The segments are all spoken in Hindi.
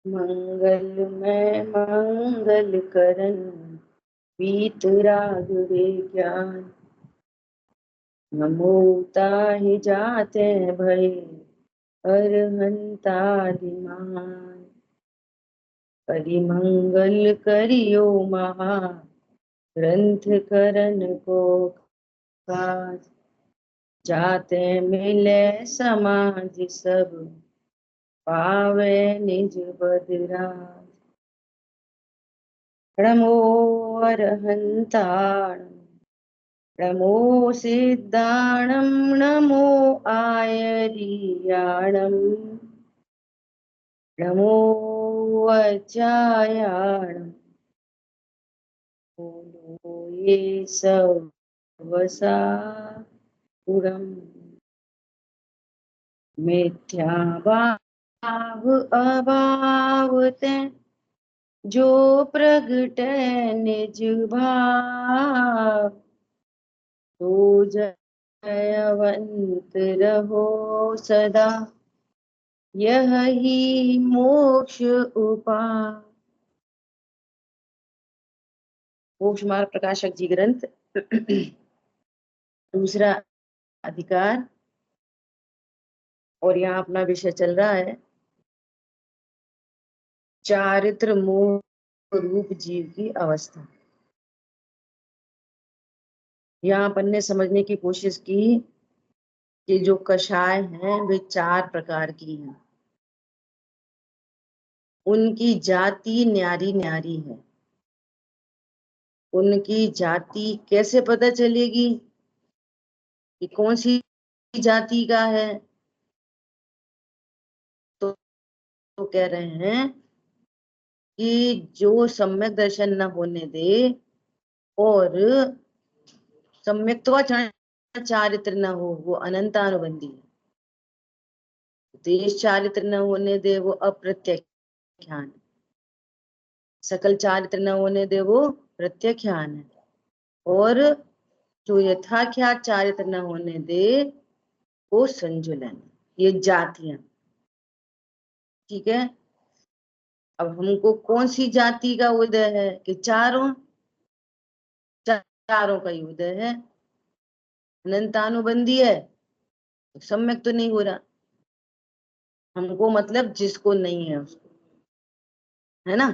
मंगलमय मंगल करण वीतराग रे ज्ञान। नमो ताहि जाते भय अरहंतादिमान। परिमंगल करियो महा ग्रंथ करन को काज। जाते मिले समाज सब पावे निज बदराज। नमो अरहंताण नमो सिद्धाणं नमो आयरियाणं नमो वज्रायाणं। बोलो ये सर्वसापुरम् मिथ्या भाव अभाव ते जो प्रगटे निज भाव। तो जयवंत रहो सदा यह ही मोक्ष उपाय। मोक्ष मार्ग प्रकाशक जी ग्रंथ दूसरा अधिकार। और यहाँ अपना विषय चल रहा है चारित्र मोह रूप जीव की अवस्था। यहाँ अपन ने समझने की कोशिश की कि जो कषाय हैं वे 4 प्रकार की हैं। उनकी जाति न्यारी न्यारी है। उनकी जाति कैसे पता चलेगी कि कौन सी जाति का है? तो कह रहे हैं कि जो सम्यक दर्शन न होने दे और सम्यक्त्वा चारित्र न हो वो अनंतानुबंधी है। देश चारित्र न होने दे वो अप्रत्याख्यान है। सकल चारित्र न होने दे वो प्रत्याख्यान है। और जो यथाख्यात चारित्र न होने दे वो संजुलन। ये जातियां, ठीक है। अब हमको कौन सी जाति का उदय है कि चारों का ही उदय है। अनंतानुबंधी है तो सम्यक तो नहीं हो रहा। हमको मतलब जिसको नहीं है उसको, है ना।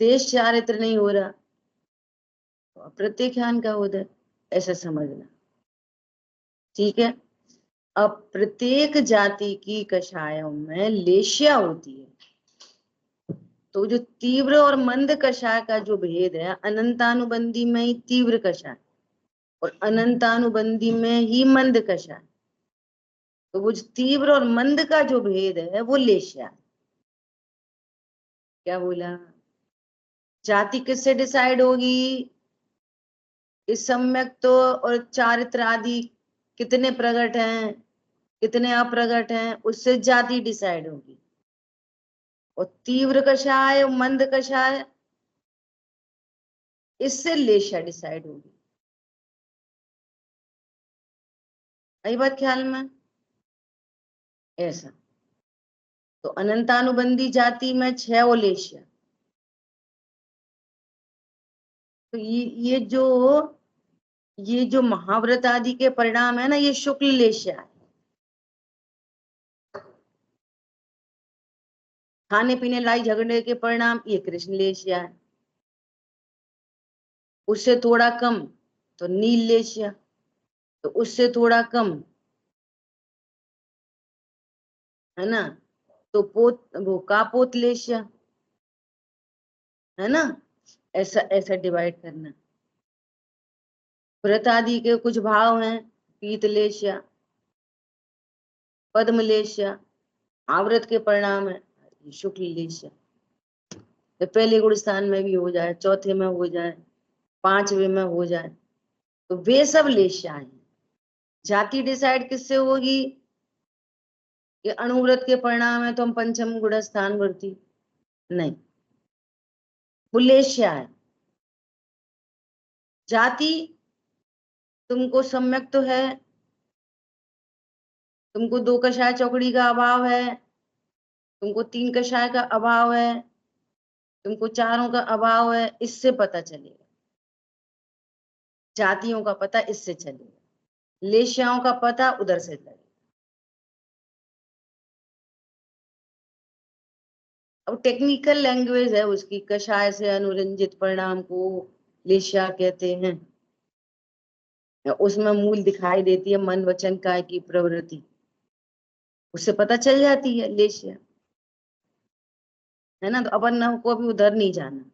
देश चारित्र नहीं हो रहा तो प्रत्येक का उदय, ऐसा समझना, ठीक है। अब प्रत्येक जाति की कषायों में लेशिया होती है। तो जो तीव्र और मंद कषाय का जो भेद है, अनंतानुबंधी में ही तीव्र कषाय और अनंतानुबंधी में ही मंद कषाय। तो वो जो तीव्र और मंद का जो भेद है वो लेशिया। क्या बोला? जाति किससे डिसाइड होगी? इस सम्यक तो और चारित्र आदि कितने प्रकट हैं कितने अप्रगट हैं, उससे जाति डिसाइड होगी। और तीव्र कषाय और मंद कषाय, इससे लेशा डिसाइड होगी। आई बात ख्याल में? ऐसा तो अनंतानुबंधी जाति में 6 ओलेशिया। तो ये जो महाव्रत आदि के परिणाम है ना, ये शुक्ल लेशिया है। खाने पीने लड़ाई झगड़े के परिणाम ये कृष्ण लेशिया है। उससे थोड़ा कम तो नील लेशिया, तो उससे थोड़ा कम, है ना, तो वो कापोत लेशिया, है ना। ऐसा ऐसा डिवाइड करना। व्रत आदि के कुछ भाव हैं, पीतलेशिया, पद्मलेशिया, आवृत के परिणाम है शुक्ल लेशिया। तो पहले गुण स्थान में भी हो जाए, चौथे में हो जाए, 5वें में हो जाए, तो वे सब लेशियाएं हैं। जाति डिसाइड किससे होगी? कि अणुव्रत के परिणाम है तो हम पंचम गुण स्थान वर्ती नहीं, वो लेशिया है। जाति तुमको सम्यक तो है, तुमको 2 कषाय चौकड़ी का अभाव है, तुमको 3 कषाय का अभाव है, तुमको चारों का अभाव है, इससे पता चलेगा। जातियों का पता इससे चलेगा, लेश्याओं का पता उधर से चलेगा। अब टेक्निकल लैंग्वेज है उसकी, कषाय से अनुरंजित परिणाम को लेश्या कहते हैं। उसमें मूल दिखाई देती है मन वचन काय की प्रवृत्ति, उससे पता चल जाती है लेश्या, है ना। तो अपन को अभी उधर नहीं जाना,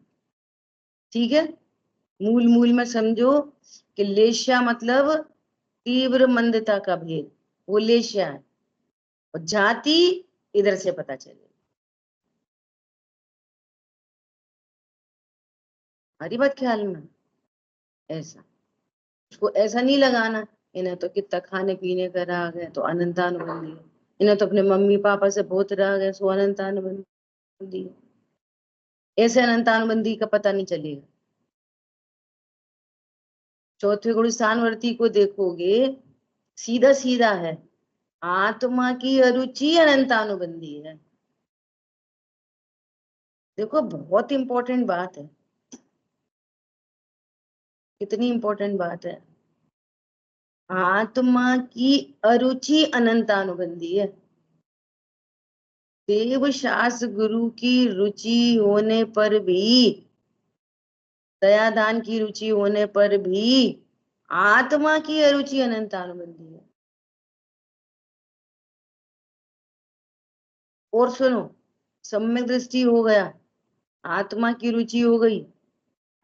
ठीक है। मूल मूल में समझो कि लेश्या मतलब तीव्र मंदता का भेद, वो लेश्या है। और जाति इधर से पता चले। हरी बात ख्याल में, ऐसा उसको ऐसा नहीं लगाना इन्हें तो कितना खाने पीने का राग है तो अनंतानुबंधी है, इन्हें तो अपने मम्मी पापा से बहुत राग है सो अनंतानुबंधी है। ऐसे अनंतानुबंधी का पता नहीं चलेगा। चौथे गुण स्थानवर्ती को देखोगे, सीधा सीधा है, आत्मा की अरुचि अनंतानुबंधी है। देखो बहुत इंपॉर्टेंट बात है, कितनी इंपॉर्टेंट बात है। आत्मा की अरुचि अनंतानुबंधी है। देव शास्त्र गुरु की रुचि होने पर भी, दयादान की रुचि होने पर भी आत्मा की अरुचि अनंतानुबंधी है। और सुनो, सम्यक दृष्टि हो गया, आत्मा की रुचि हो गई,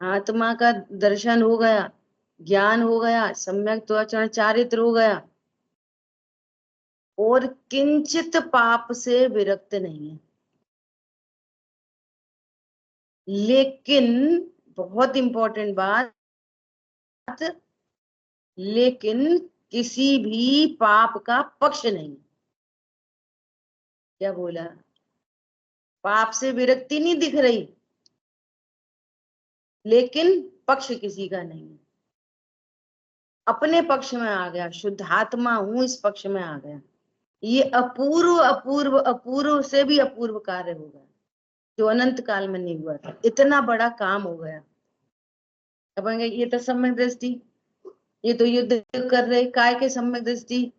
आत्मा का दर्शन हो गया, ज्ञान हो गया, सम्यक त्वचन चारित्र हो गया, और किंचित पाप से विरक्त नहीं है। लेकिन बहुत इंपॉर्टेंट बात, लेकिन किसी भी पाप का पक्ष नहीं। क्या बोला? पाप से विरक्ति नहीं दिख रही, लेकिन पक्ष किसी का नहीं है। अपने पक्ष में आ गया, शुद्धात्मा हूं इस पक्ष में आ गया। ये अपूर्व अपूर्व अपूर्व से भी अपूर्व कार्य हो गया, जो अनंत काल में नहीं हुआ था। इतना बड़ा काम हो गया। अब ये तो सम्यक दृष्टि, ये तो युद्ध कर रहे काय के सम्यक दृष्टि,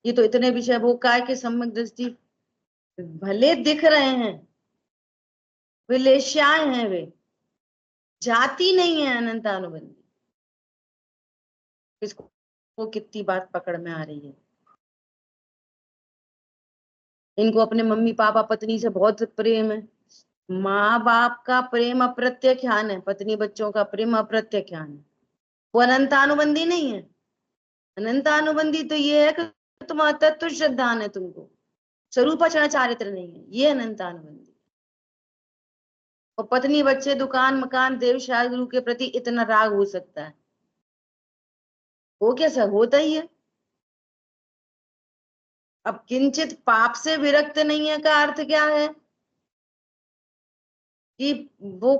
ये तो इतने विषय वो काय के सम्यक दृष्टि। भले दिख रहे हैं, वे लेश्याएं हैं, वे जाति नहीं है अनंतानुबंधी। इसको कितनी बात पकड़ में आ रही है। इनको अपने मम्मी पापा पत्नी से बहुत प्रेम है, माँ बाप का प्रेम अप्रत्यख्यान है, पत्नी बच्चों का प्रेम अप्रत्यख्यान है। वो अनंतानुबंधी नहीं है। अनंतानुबंधी तो ये है कि तुम तत्व श्रद्धान है, तुमको स्वरूपाचरण चारित्र नहीं है, ये अनंतानुबंधी। और पत्नी बच्चे दुकान मकान देव शायद गुरु के प्रति इतना राग हो सकता है, वो कैसा होता ही है। अब किंचित पाप से विरक्त नहीं है का अर्थ क्या है कि वो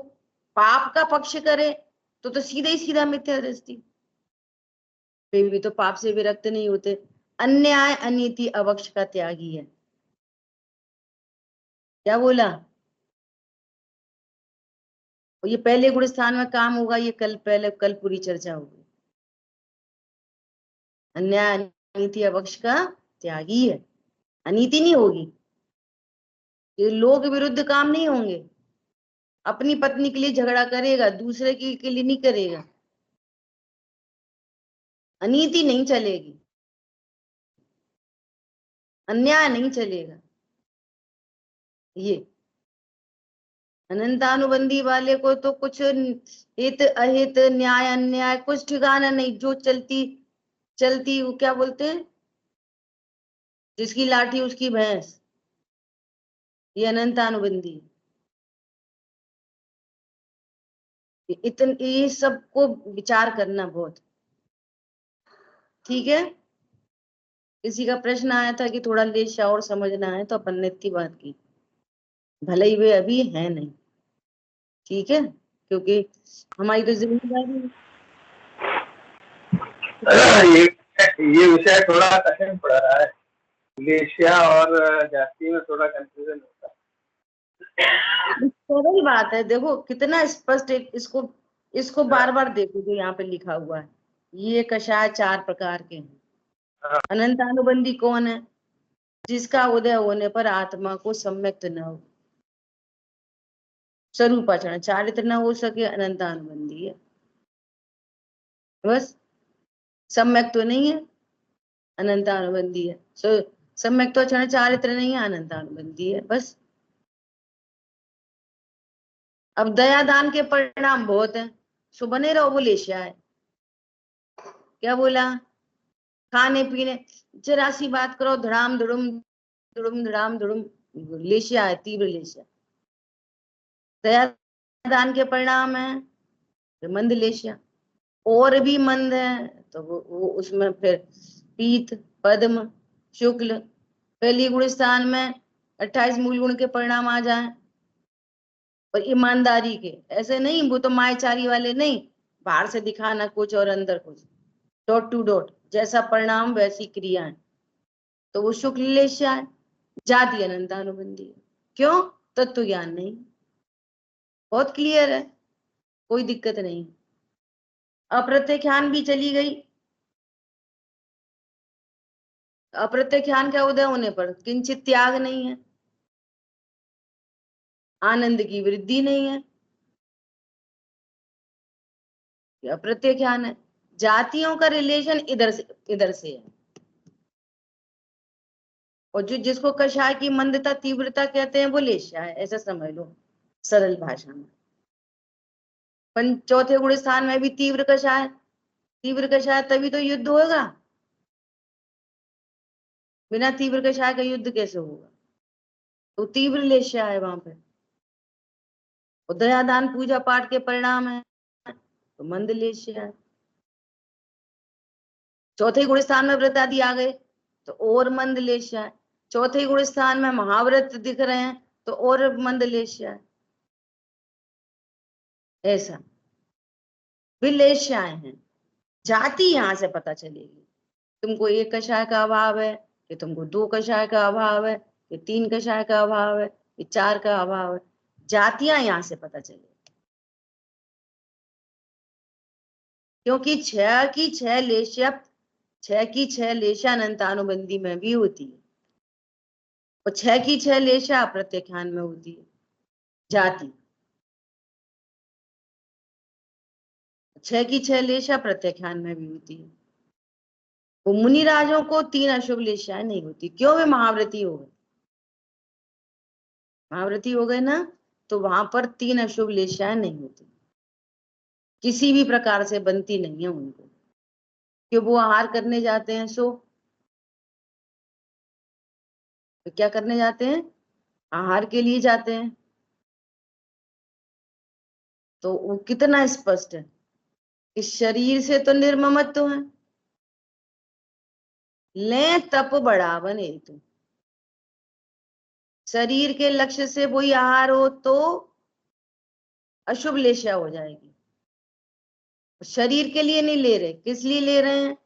पाप का पक्ष करे तो सीधा ही सीधा मिथ्या दृष्टि, फिर भी तो पाप से विरक्त नहीं होते। अन्याय अनीति अवक्ष का त्यागी है। क्या बोला? और ये पहले गुण स्थान में काम होगा, ये कल पूरी चर्चा होगी। अन्याय अनीति अवक्ष का त्यागी है, अनीति नहीं होगी, ये लोग विरुद्ध काम नहीं होंगे। अपनी पत्नी के लिए झगड़ा करेगा, दूसरे के लिए नहीं करेगा। अनीति नहीं चलेगी, अन्याय नहीं चलेगा। ये अनंतानुबंधी वाले को तो कुछ हित अहित न्याय अन्याय कुछ ठिकाना नहीं, जो चलती चलती वो क्या बोलते हैं, जिसकी लाठी उसकी भैंस, ये अनंतानुबंधी। ये सबको विचार करना बहुत, ठीक है। किसी का प्रश्न आया था कि थोड़ा लेशा और समझना है, तो अपन ने इतनी बात की, भले ही वे अभी है नहीं, ठीक है, क्योंकि हमारी तो जिम्मेदारी ये विषय थोड़ा कठिन पड़ रहा है, लेशिया और जाति में थोड़ा कंफ्यूजन होता है। सरल बात है, देखो कितना स्पष्ट। इसको इसको बार बार देखो, जो यहाँ पे लिखा हुआ है, ये कषाय 4 प्रकार के हैं। अनंतानुबंधी कौन है? जिसका उदय होने पर आत्मा को सम्यक्त न हो, स्वरूपाचरण, चारित्र न हो सके, अनंतानुबंधी है। बस, सम्यक तो नहीं है, अनंतानुबंधी है। सम्यक तो क्षण चारित्र नहीं है, अनंतानुबंधी है। बस। अब दयादान के परिणाम बहुत हैं, सो बने रहो, वो लेशिया है। क्या बोला? खाने पीने जरा सी बात करो, धड़ाम धुड़ुम धुड़ुम धड़ाम धुड़ुम, लेशिया है, तीव्र लेशिया। दयादान के परिणाम है मंद लेशिया। और भी मंद है तो वो उसमें फिर पीत, पद्म, शुक्ल, पहली गुण स्थान में 28 मूल गुण के परिणाम आ जाए। और ईमानदारी के ऐसे नहीं, वो तो मायाचारी वाले नहीं, बाहर से दिखाना कुछ और अंदर कुछ, डॉट टू डॉट, जैसा परिणाम वैसी क्रियाएं, तो वो शुक्ल लेशिया है। जाति अनंतानुबंधी है। क्यों? तत्व ज्ञान नहीं। बहुत क्लियर है, कोई दिक्कत नहीं। अप्रत्यख्यान भी चली गई। अप्रत्यख्यान का उदय होने पर किंचित त्याग नहीं है, आनंद की वृद्धि नहीं है, अप्रत्यख्यान है। जातियों का रिलेशन इधर से है। और जो जिसको कषाय की मंदता तीव्रता कहते हैं, वो लेशिया है, ऐसा समझ लो सरल भाषा में। चौथे गुण स्थान में भी तीव्र कषाय, तीव्र कषाय तभी तो युद्ध होगा, बिना तीव्र कषाय का युद्ध कैसे होगा? तो तीव्र लेशिया है वहां पे। दयादान पूजा पाठ के परिणाम है, तो मंद लेशिया है। चौथे गुण स्थान में व्रत आदि आ गए तो और मंद लेशिया है। चौथे गुण स्थान में महाव्रत दिख रहे हैं तो और मंद लेशिया है। ऐसा भी लेशियाएं हैं। जाति यहां से पता चलेगी, तुमको एक कषाय का अभाव है, कि तुमको 2 कषाय का अभाव है, कि 3 कषाय का अभाव है, कि 4 का अभाव है। जातियां यहां से पता चलेगी, क्योंकि 6 की 6 लेशिया, 6 की 6 लेशिया अनंतानुबंधी में भी होती है, और 6 की 6 लेशिया प्रत्याख्यान में होती है। जाति 6 की 6 लेशिया प्रत्याख्यान में भी होती है। वो मुनि राजों को 3 अशुभ लेशियाएं नहीं होती। क्यों? वे महाव्रती हो गए, महाव्रती हो गए ना, तो वहां पर 3 अशुभ लेशियाएं नहीं होती, किसी भी प्रकार से बनती नहीं है उनको, कि वो आहार करने जाते हैं। तो क्या करने जाते हैं? आहार के लिए जाते हैं। तो वो कितना स्पष्ट है, इस शरीर से तो निर्ममत्व है, ले तप बढ़ावन हेतु, शरीर के लक्ष्य से वही आहार हो तो अशुभ लेशिया हो जाएगी। शरीर के लिए नहीं ले रहे, किस लिए ले रहे हैं?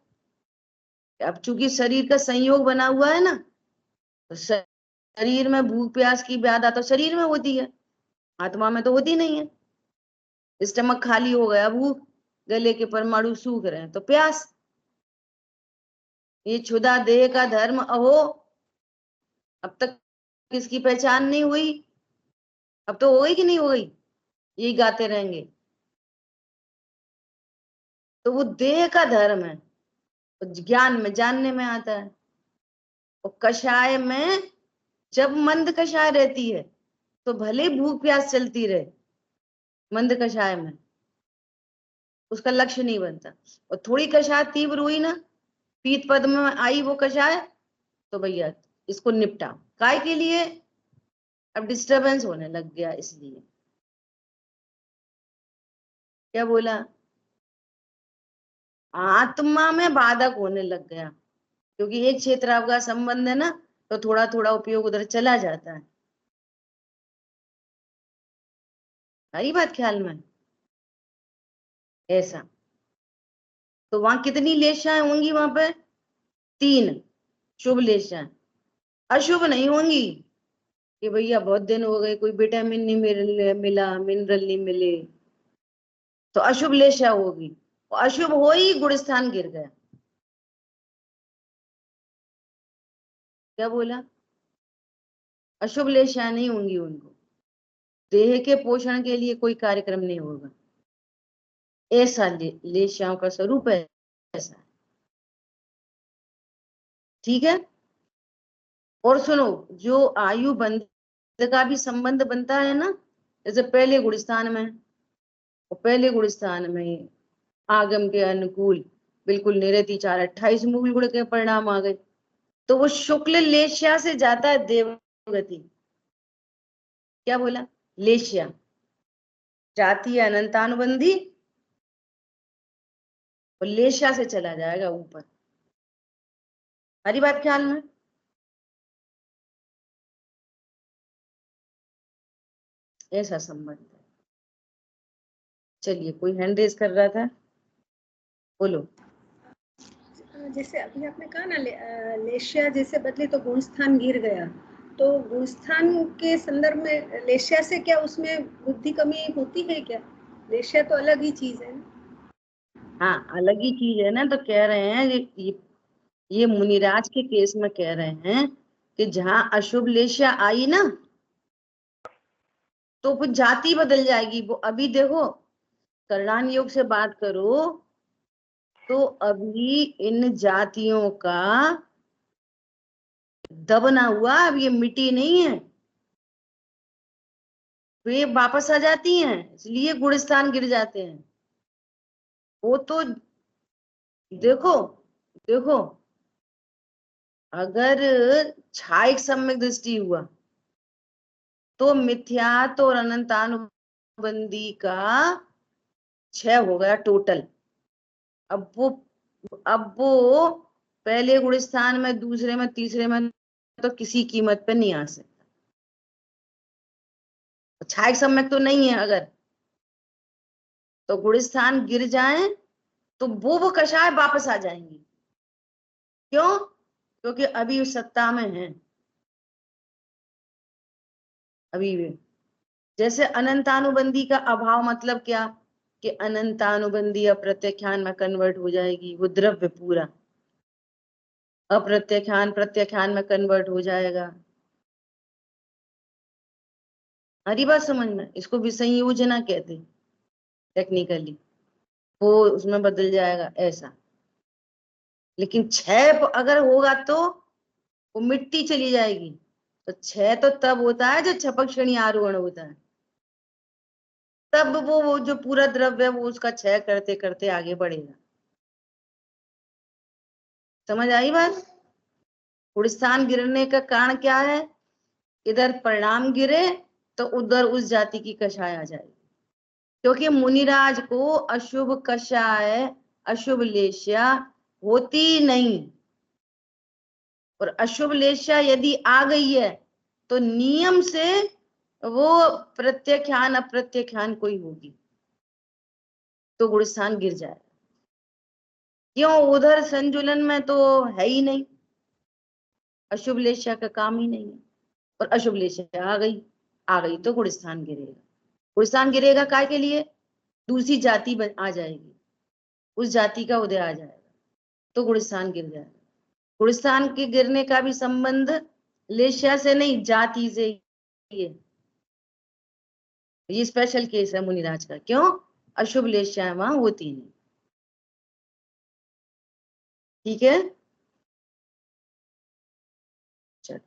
अब चूंकि शरीर का संयोग बना हुआ है ना, तो शरीर में भूख प्यास की व्याधा तो शरीर में होती है, आत्मा में तो होती नहीं है। स्टमक खाली हो गया, भूख, गले के परमाणु सूख रहे हैं तो प्यास। ये क्षुधा देह का धर्म अहो, अब तक किसकी पहचान नहीं हुई, अब तो हो गई कि नहीं हो गई? यही गाते रहेंगे। तो वो देह का धर्म है, ज्ञान में जानने में आता है। और कषाय में जब मंद कषाय रहती है तो भले भूख प्यास चलती रहे, मंद कषाय में उसका लक्ष्य नहीं बनता। और थोड़ी कषाय तीव्र हुई ना, पीत पद में आई वो कषाय, तो भैया इसको निपटा। काय के लिए? अब डिस्टरबेंस होने लग गया, इसलिए। क्या बोला? आत्मा में बाधक होने लग गया, क्योंकि एक क्षेत्र आपका संबंध है ना, तो थोड़ा थोड़ा उपयोग उधर चला जाता है। आई बात ख्याल में? ऐसा। तो वहां कितनी लेशाएं होंगी? वहां पे 3 शुभ लेशाएं, अशुभ नहीं होंगी, कि भैया बहुत दिन हो गए, कोई विटामिन नहीं मिला, मिनरल नहीं मिले, तो अशुभ लेशा होगी। अशुभ हो ही गुणस्थान गिर गया। क्या बोला? अशुभ लेशा नहीं होंगी उनको, देह के पोषण के लिए कोई कार्यक्रम नहीं होगा, ऐसा लेशाओं का स्वरूप है, ऐसा। ठीक है। और सुनो, जो आयु बंध का भी संबंध बनता है ना, जैसे पहले गुणस्थान में, और पहले गुणस्थान में आगम के अनुकूल बिल्कुल निरति 428 मूल गुण के परिणाम आ गए, तो वो शुक्ल लेश्या से जाता है देवगति। क्या बोला? लेश्या जाति है अनंतानुबंधी, और लेश्या से चला जाएगा ऊपर। हरी बात ख्याल में? ऐसा संबंध है। चलिए, कोई हैंड रेज कर रहा था, बोलो। जैसे अभी आपने कहा ना लेशिया जैसे बदली तो गुणस्थान गिर गया, तो गुणस्थान के संदर्भ में लेशिया से क्या उसमें बुद्धि कमी होती है क्या? लेशिया तो अलग ही चीज है ना। हाँ, अलग ही चीज है ना, तो कह रहे हैं ये मुनिराज के केस में कह रहे हैं कि जहां अशुभ लेशिया आई ना, तो फिर जाति बदल जाएगी। वो अभी देखो, करणान योग से बात करो तो अभी इन जातियों का दबना हुआ, अब ये मिटी नहीं है, तो ये वापस आ जाती हैं, इसलिए गुणस्थान गिर जाते हैं। वो तो देखो, देखो, अगर छायिक सम्यक दृष्टि हुआ तो मिथ्यात्व और अनंतानुबंधी का क्षय हो गया टोटल। अब वो पहले गुणस्थान में, दूसरे में, तीसरे में तो किसी कीमत पे नहीं आ सकता। छायक सम्यक तो नहीं है अगर, तो गुणस्थान गिर जाए तो वो कषाय वापस आ जाएंगी। क्यों? क्योंकि अभी उस सत्ता में है, अभी भी। जैसे अनंतानुबंधी का अभाव मतलब क्या? कि अनंतानुबंधी अप्रत्याख्यान में कन्वर्ट हो जाएगी, वो द्रव्य पूरा अप्रत्याख्यान प्रत्याख्यान में कन्वर्ट हो जाएगा। हरी बात समझ में? इसको विसंयोजना कहते टेक्निकली, वो उसमें बदल जाएगा ऐसा। लेकिन क्षय अगर होगा तो वो मिट्टी चली जाएगी। तो क्षय तो तब होता है जब छपक श्रेणी आरोहण होता है, तब वो जो पूरा द्रव्य है वो उसका क्षय करते करते आगे बढ़ेगा। समझ आई बात? गुणस्थान गिरने का कारण क्या है? इधर परिणाम गिरे तो उधर उस जाति की कषाय आ जाएगी, क्योंकि मुनिराज को अशुभ कषाय, अशुभ लेश्या होती नहीं। और अशुभ लेश्या यदि आ गई है तो नियम से वो प्रत्याख्यान अप्रत्याख्यान कोई होगी, तो गुणस्थान गिर जाए। क्यों? उधर संजुलन में तो है ही नहीं, अशुभ लेश्या का काम ही नहीं है। और अशुभ लेश्या आ गई तो गुणस्थान गिरेगा। गुणस्थान गिरेगा काय के लिए? दूसरी जाति आ जाएगी, उस जाति का उदय आ जाएगा, तो गुणस्थान गिर जाएगा। गुणस्थान के गिरने का भी संबंध लेश्या से नहीं, जाति से ही है। ये स्पेशल केस है मुनिराज का। क्यों? अशुभ लेश्या वहां होती नहीं। ठीक है। चल,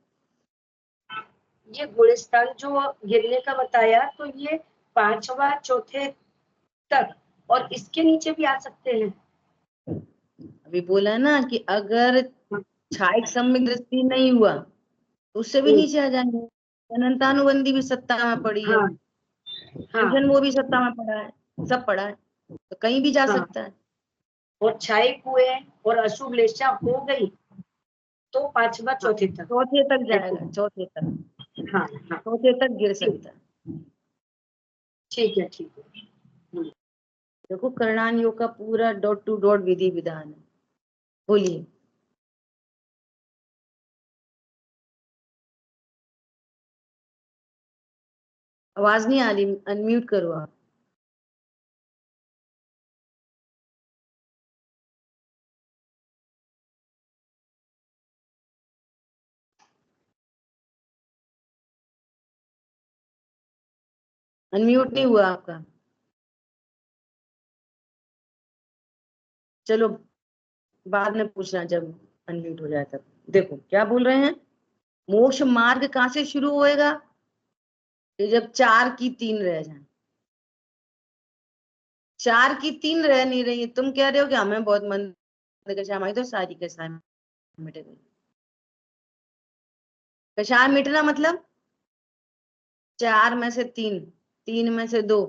ये गुलिस्तान जो गिरने का बताया, तो ये पांचवा चौथे तक और इसके नीचे भी आ सकते हैं। अभी बोला ना कि अगर छायक सम्यक दृष्टि नहीं हुआ तो उससे भी नीचे आ जाएंगे। अनंतानुबंधी भी सत्ता में पड़ी है, हाँ, वो भी सत्ता में पड़ा है, सब पड़ा है, तो कहीं भी जा सकता है। और छायक हुए और अशुभ लेशा हो गई तो पांचवा चौथे तक, चौथे तक जाएगा, चौथे तक। हाँ, चौथे तक गिर सकता है। ठीक है, ठीक है। देखो, करणान योग का पूरा डॉट टू डॉट विधि विधान है। बोलिए। आवाज नहीं आ रही, अनम्यूट करो आप। अनम्यूट नहीं हुआ आपका। चलो बाद में पूछना जब अनम्यूट हो जाए तब। देखो क्या बोल रहे हैं, मोक्ष मार्ग कहाँ से शुरू होएगा, कि जब 4 की 3 रह जाए। 4 की 3 रह नहीं रही, तुम कह रहे हो कि हमें बहुत मन कषाय मांगी तो सारी कषाय मिट गई। कषाय मिटना मतलब 4 में से 3, 3 में से 2,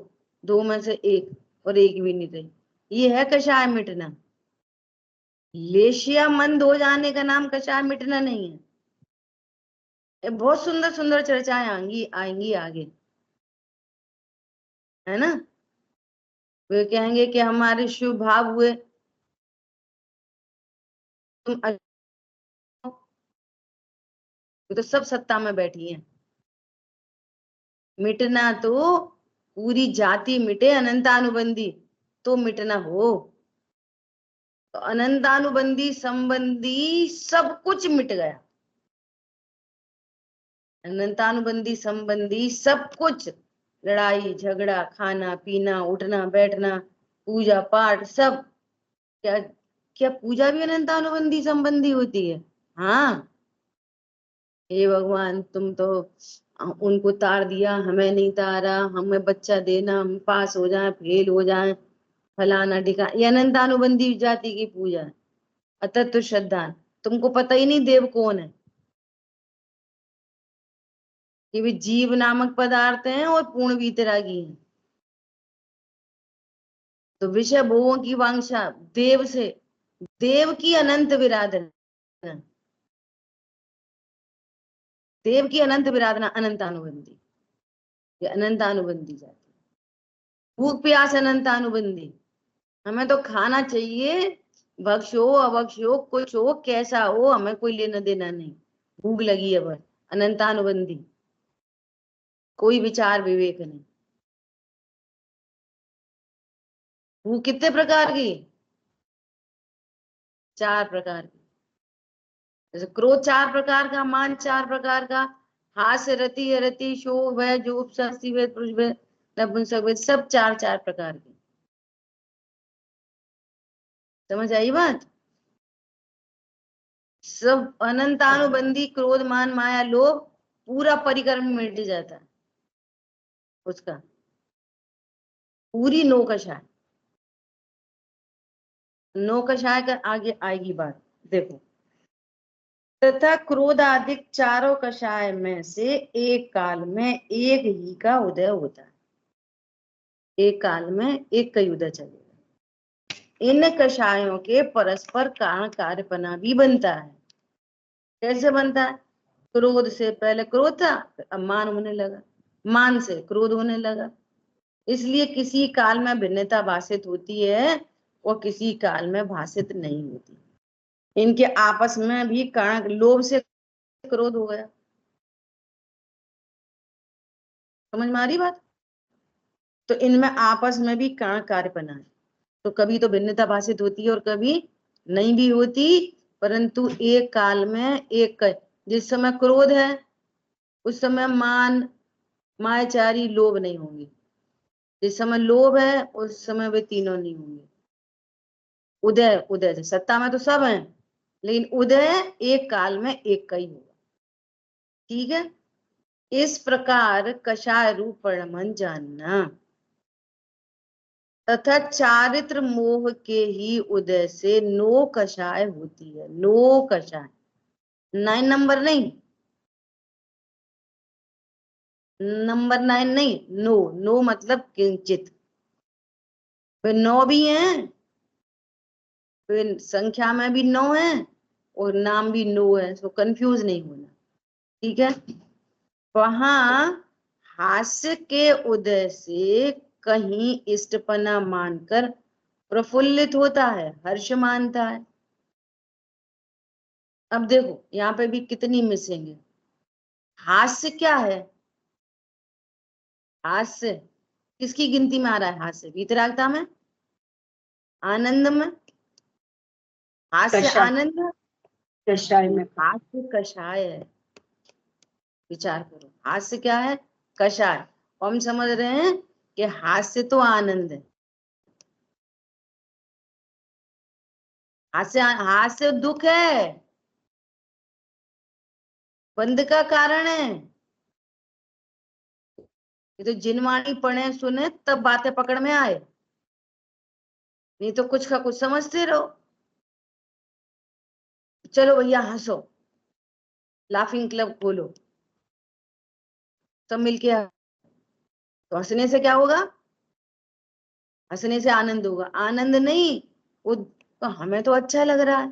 2 में से 1 और 1 भी नहीं रही, ये है कषाय मिटना। लेशिया मंद हो जाने का नाम कषाय मिटना नहीं है। ये बहुत सुंदर सुंदर चर्चाएं आएंगी आएंगी आगे, है ना। वे कहेंगे कि हमारे शुभ भाव हुए, तुम तो सब सत्ता में बैठी है। मिटना तो पूरी जाति मिटे अनंतानुबंधी तो मिटना हो, तो अनंतानुबंधी संबंधी सब कुछ मिट गया। अनंतानुबंधी संबंधी सब कुछ, लड़ाई झगड़ा, खाना पीना, उठना बैठना, पूजा पाठ सब। क्या क्या पूजा भी अनंतानुबंधी संबंधी होती है? हाँ। हे भगवान तुम तो उनको तार दिया, हमें नहीं तारा, हमें बच्चा देना, हम पास हो जाएं फेल हो जाएं, फलाना ढिका, ये अनंतानुबंधी जाति की पूजा है। अतः तो श्रद्धा, तुमको पता ही नहीं देव कौन है, कि वे जीव नामक पदार्थ हैं और पूर्ण वीतरागी हैं। तो विषय भोगों की वांछा देव से, देव की अनंत विराधना, देव की अनंत विराधना अनंतानुबंधी, ये अनंतानुबंधी जाति। भूख प्यास अनंतानुबंधी, हमें तो खाना चाहिए, भक्ष हो अभक्ष हो कुछ हो कैसा हो, हमें कोई लेना देना नहीं, भूख लगी है बस, अनंतानुबंधी, कोई विचार विवेक नहीं। भूख कितने प्रकार की? 4 प्रकार की। जैसे क्रोध 4 प्रकार का, मान 4 प्रकार का, हास्य रति रति शोभ भय जोप शक्ति वेद पुरुष वेद नपुंसक वेद, सब 4 4 प्रकार के। समझ आई बात? सब अनंतानुबंधी क्रोध मान माया लोभ, पूरा परिक्रम मिट जाता है उसका, पूरी नौकशाय। नौकशाय का आगे आएगी बात, देखो। तथा क्रोधाधिक चारों कषाय में से एक काल में एक ही का उदय होता है, एक काल में एक का उदय चलेगा। इन कषायों के परस्पर कारण कार्यपना भी बनता है। कैसे बनता है? क्रोध से पहले क्रोध था, अब मान होने लगा, मान से क्रोध होने लगा, इसलिए किसी काल में भिन्नता भाषित होती है और किसी काल में भाषित नहीं होती। इनके आपस में भी कारण, लोभ से क्रोध हो गया, समझ में आ रही बात? तो इनमें आपस में भी कारण कार्यपना है, तो कभी तो भिन्नता भाषित होती है और कभी नहीं भी होती, परंतु एक काल में एक, जिस समय क्रोध है उस समय मान मायाचारी लोभ नहीं होंगे, जिस समय लोभ है उस समय वे तीनों नहीं होंगे। उदय, उदय से सत्ता में तो सब हैं, लेकिन उदय एक काल में एक का ही होगा। ठीक है, इस प्रकार कषाय रूप परिणमन जानना, तथा चारित्र मोह के ही उदय से नो कषाय होती है। नो कषाय, 9 नंबर नहीं, नंबर 9 नहीं, नो, नो मतलब किंचित। फिर 9 भी हैं, फिर संख्या में भी 9 है और नाम भी 9 है, तो कंफ्यूज नहीं होना। ठीक है, वहां हास्य के उदय से कहीं इष्टपना मानकर प्रफुल्लित होता है, हर्ष मानता है। अब देखो यहाँ पे भी कितनी मिसिंग है। हास्य क्या है? हास्य किसकी गिनती में आ रहा है? हास्य वीतरागता में, आनंद में। हास्य कषाय। आनंद है, कषाय में। हास्य कषाय है। विचार करो, हास्य क्या है? कषाय। और हम समझ रहे हैं कि हास्य तो आनंद है। हास्य, हास्य दुख है, बंध का कारण है। ये तो जिनवाणी पढ़े सुने तब बातें पकड़ में आए, नहीं तो कुछ का कुछ समझते रहो। चलो भैया हंसो, लाफिंग क्लब खोलो, सब मिलके तो हंसने से क्या होगा? हंसने से आनंद होगा। आनंद नहीं, वो तो हमें तो अच्छा लग रहा है,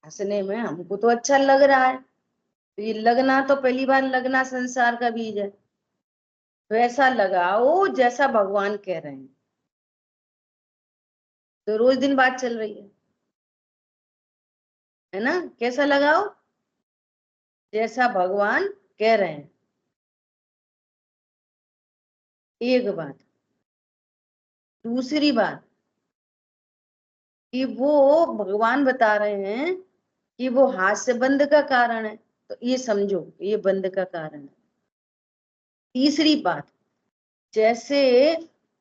हंसने में हमको तो अच्छा लग रहा है। तो ये लगना, तो पहली बार लगना संसार का बीज है। वैसा लगाओ जैसा भगवान कह रहे हैं। तो रोज दिन बात चल रही है ना? कैसा लगाओ? जैसा भगवान कह रहे हैं। एक बात। दूसरी बात कि वो भगवान बता रहे हैं कि वो हास्य बंध का कारण है, तो ये समझो ये बंध का कारण है। तीसरी बात, जैसे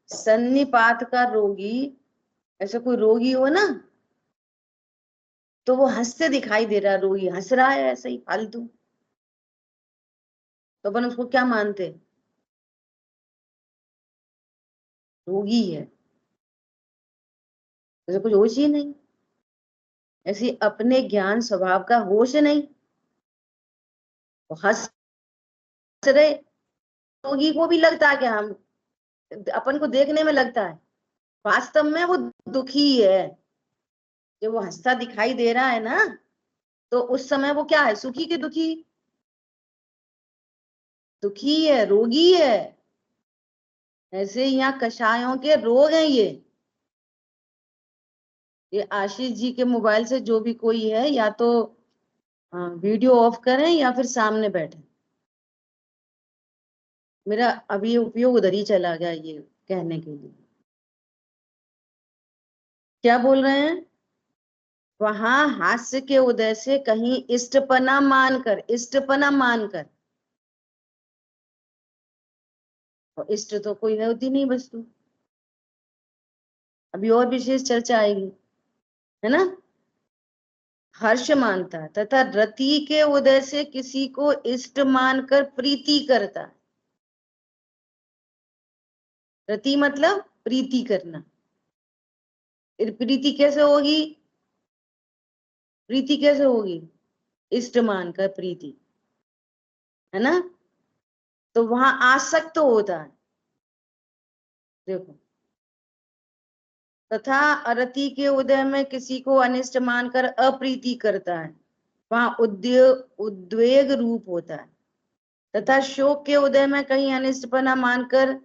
सन्निपात का रोगी, ऐसे कोई रोगी हो ना, तो वो हंसते दिखाई दे रहा है, रोगी हंस रहा है ऐसे ही फालतू, तो अपन उसको क्या मानते? रोगी है, ऐसे कुछ होश ही नहीं, ऐसी अपने ज्ञान स्वभाव का होश नहीं, वो हंस रहे। रोगी को भी लगता है कि हम, अपन को देखने में लगता है, वास्तव में वो दुखी है। जब वो हंसता दिखाई दे रहा है ना, तो उस समय वो क्या है? सुखी के दुखी? दुखी है, रोगी है। ऐसे यहाँ कषायों के रोग हैं ये आशीष जी के मोबाइल से जो भी कोई है, या तो वीडियो ऑफ करें या फिर सामने बैठे। मेरा अभी उपयोग उधर ही चला गया ये कहने के लिए। क्या बोल रहे हैं? वहां हास्य के उदय से कहीं इष्टपना मानकर, इष्टपना मानकर, और इष्ट तो कोई होती नहीं वस्तु, अभी और विशेष चर्चा आएगी, है ना? हर्ष मानता है तथा रति के उदय से किसी को इष्ट मानकर प्रीति करता है। रति मतलब प्रीति करना। प्रीति कैसे होगी? प्रीति कैसे होगी? इष्ट मानकर प्रीति, है ना? तो वहां आसक्त होता है। देखो, तथा अरति के उदय में किसी को अनिष्ट मानकर अप्रीति करता है, वहां उद्वेग रूप होता है। तथा शोक के उदय में कहीं अनिष्टपना मानकर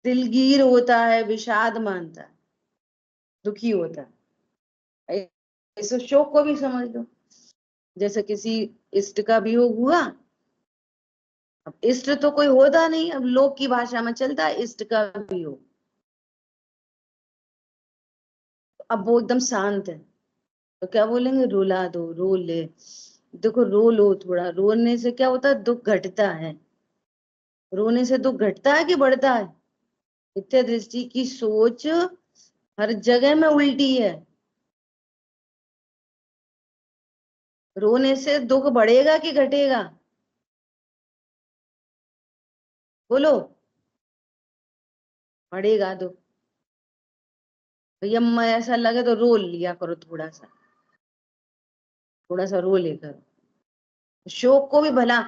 दिलगीर होता है, विषाद मानता है, दुखी होता है। इस शोक को भी समझ लो, जैसे किसी इष्ट का वियोग हुआ। अब इष्ट तो कोई होता नहीं, अब लोक की भाषा में चलता है इष्ट का वियोग। अब वो एकदम शांत है, तो क्या बोलेंगे? रुला दो, रो ले। देखो रो लो थोड़ा, रोने से क्या होता है? दुख घटता है। रोने से दुख घटता है कि बढ़ता है? मिथ्या दृष्टि की सोच हर जगह में उल्टी है। रोने से दुख बढ़ेगा कि घटेगा? बोलो। बढ़ेगा दुख। भैया ऐसा लगे तो रो लिया करो, थोड़ा सा, थोड़ा सा रो लेकर। शोक को भी भला,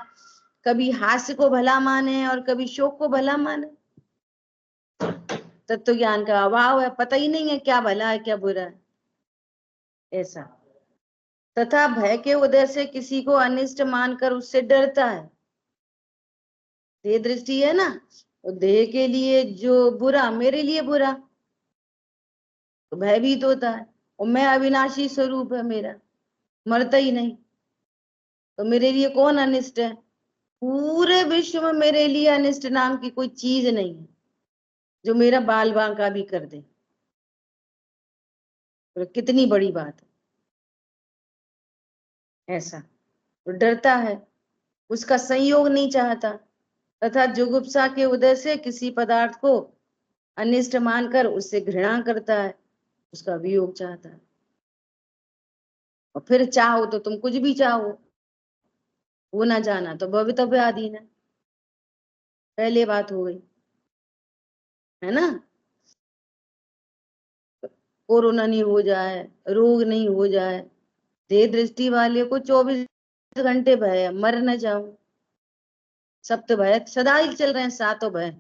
कभी हास्य को भला माने और कभी शोक को भला माने। तत्व ज्ञान का अभाव है, पता ही नहीं है क्या भला है क्या बुरा है, ऐसा। तथा भय के उदय से किसी को अनिष्ट मानकर उससे डरता है। देह दृष्टि है ना, तो देह के लिए जो बुरा, मेरे लिए बुरा, तो भयभीत होता है। और मैं अविनाशी स्वरूप है मेरा, मरता ही नहीं, तो मेरे लिए कौन अनिष्ट है? पूरे विश्व में मेरे लिए अनिष्ट नाम की कोई चीज नहीं है जो मेरा बाल बांका भी कर दे। तो कितनी बड़ी बात है। ऐसा तो डरता है, उसका संयोग नहीं चाहता, तथा जुगुप्सा के उदय से किसी पदार्थ को अनिष्ट मानकर उससे घृणा करता है, उसका वियोग चाहता है। और फिर चाहो तो तुम कुछ भी चाहो, वो ना जाना तो भवितव्य आदीन है। पहले बात हो गई है ना। कोरोना नहीं हो जाए, रोग नहीं हो जाए, दे दृष्टि वाले को 24 घंटे भय है, मर न जाऊं, सब तो भय सदा ही चल रहे हैं, सातों भय।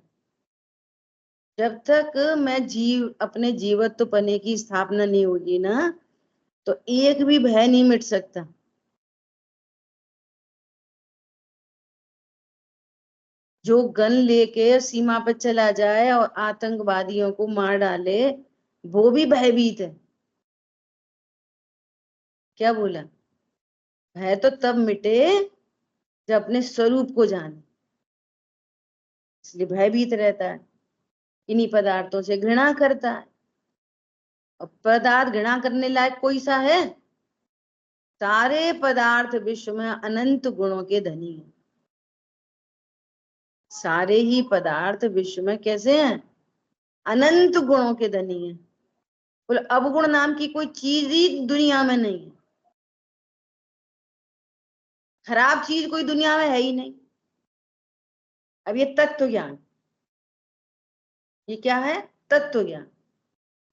जब तक मैं अपने जीवत्व पने की स्थापना नहीं होगी ना, तो एक भी भय नहीं मिट सकता। जो गन लेके सीमा पर चला जाए और आतंकवादियों को मार डाले, वो भी भयभीत है। क्या बोला? भय तो तब मिटे जब अपने स्वरूप को जाने, इसलिए भयभीत रहता है, इन्हीं पदार्थों से घृणा करता है। और पदार्थ घृणा करने लायक कोई सा है? सारे पदार्थ विश्व में अनंत गुणों के धनी हैं। सारे ही पदार्थ विश्व में कैसे हैं? अनंत गुणों के धनी हैं। बोले अवगुण नाम की कोई चीज ही दुनिया में नहीं है। खराब चीज कोई दुनिया में है ही नहीं। अब ये तत्व ज्ञान, ये क्या है? तत्व ज्ञान।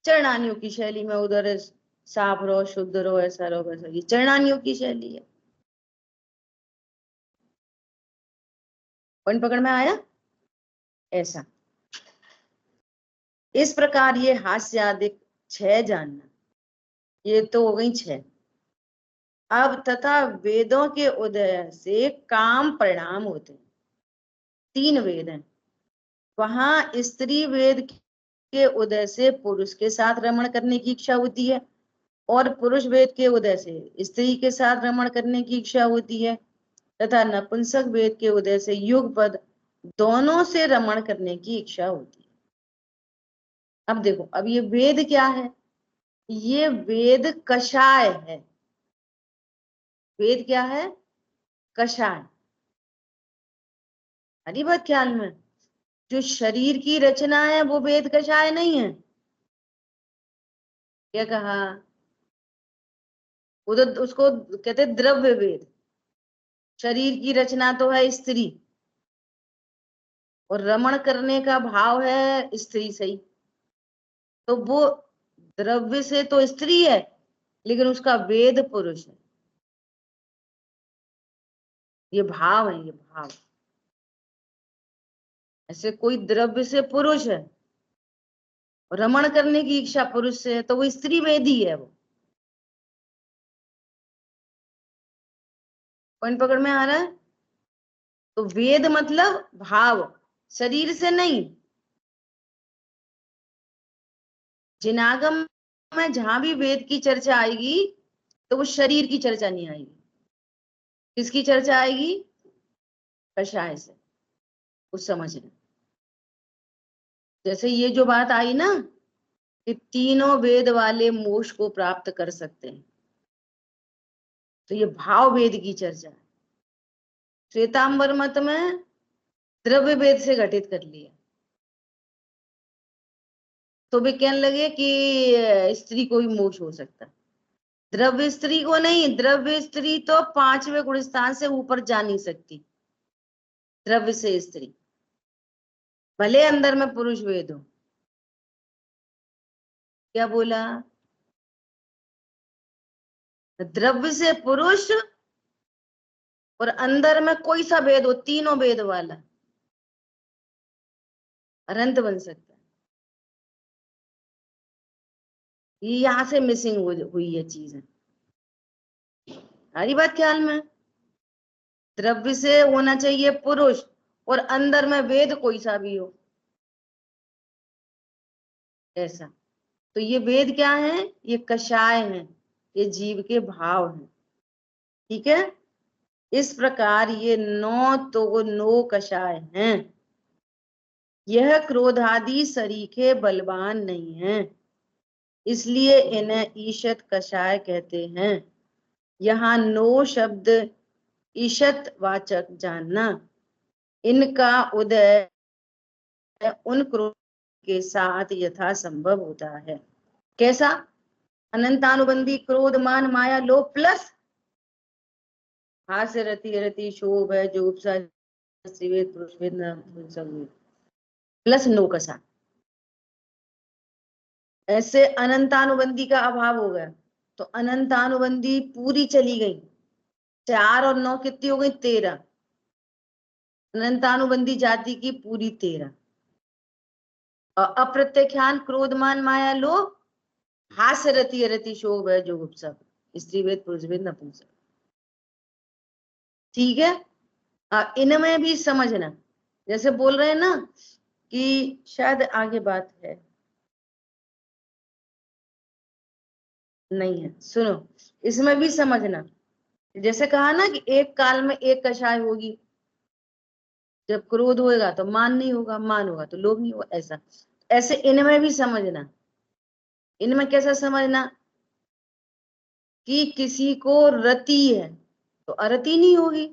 चरणानियों की शैली में उधर साफ रहो, शुद्ध रहो, ऐसा रहो वैसा, ये चरणानियों की शैली है। पॉइंट पकड़ में आया? ऐसा इस प्रकार ये हास्यादिक 6 जानना, ये तो हो गई 6। अब तथा वेदों के उदय से काम परिणाम होते हैं। 3 वेद हैं। वहां स्त्री वेद के उदय से पुरुष के साथ रमण करने की इच्छा होती है, और पुरुष वेद के उदय से स्त्री के साथ रमण करने की इच्छा होती है, तथा नपुंसक वेद के उदय से युगपद दोनों से रमण करने की इच्छा होती है। अब देखो, अब ये वेद क्या है? ये वेद कषाय है। वेद क्या है? कषाय। हरी बात ख्याल में, जो शरीर की रचना है वो वेद कषाय नहीं है। क्या कहा? उधर उसको कहते द्रव्य वेद। शरीर की रचना तो है स्त्री, और रमण करने का भाव है स्त्री, सही। तो वो द्रव्य से तो स्त्री है, लेकिन उसका वेद पुरुष है। ये भाव है, ये भाव। ऐसे कोई द्रव्य से पुरुष है, रमण करने की इच्छा पुरुष से है, तो वो स्त्री वेदी है। वो पॉइंट पकड़ में आ रहा है? तो वेद मतलब भाव, शरीर से नहीं। जिनागम में जहां भी वेद की चर्चा आएगी, तो वो शरीर की चर्चा नहीं आएगी। किसकी चर्चा आएगी? कषाय से। कुछ समझ लें। जैसे ये जो बात आई ना कि तीनों वेद वाले मोक्ष को प्राप्त कर सकते हैं, तो ये भाव वेद की चर्चा है। श्वेतांबर मत में द्रव्य वेद से घटित कर लिया, तो भी कहने लगे कि स्त्री को भी मोक्ष हो सकता है। द्रव्य स्त्री को नहीं, द्रव्य स्त्री तो 5वें गुण स्थान से ऊपर जा नहीं सकती। द्रव्य से स्त्री, भले अंदर में पुरुष वेद हो। क्या बोला? द्रव्य से पुरुष और अंदर में कोई सा वेद हो, तीनों वेद वाला अनंत बन सकता है। ये यहां से मिसिंग हुई है चीज है। हरी बात ख्याल में, द्रव्य से होना चाहिए पुरुष, और अंदर में वेद कोई सा भी हो, ऐसा। तो ये वेद क्या है? ये कषाय है, ये जीव के भाव हैं। ठीक है? इस प्रकार ये 9 तो 9 कषाय हैं। यह क्रोधादि सरीखे बलवान नहीं हैं, इसलिए इन्हें ईशत कषाय कहते हैं। यहाँ 9 शब्द ईशत वाचक जानना। इनका उदय उन क्रोध के साथ यथासंभव होता है। कैसा? अनंतानुबंधी क्रोध मान माया लोभ प्लस हास्य रति रति शोभ है जुगुप्सा स्त्रीवेद पुरुषवेद प्लस 9 कषाय। ऐसे अनंतानुबंधी का अभाव हो गया तो अनंतानुबंधी पूरी चली गई। 4 और 9 कितनी हो गई? 13। अनंतानुबंधी जाति की पूरी 13। और अप्रत्यख्यान क्रोधमान माया लोभ हास्य रति रति शोभ है जुगुप्सा स्त्रीवेद पुरुषवेद नपुंसक। ठीक है। इनमें भी समझना, जैसे बोल रहे हैं ना कि शायद आगे बात है, नहीं है, सुनो, इसमें भी समझना। जैसे कहा ना कि एक काल में एक कषाय होगी, जब क्रोध होगा तो मान नहीं होगा, मान होगा तो लोभ नहीं होगा, ऐसा। ऐसे इनमें भी समझना। इनमें कैसा समझना कि किसी को रति है तो अरति नहीं होगी।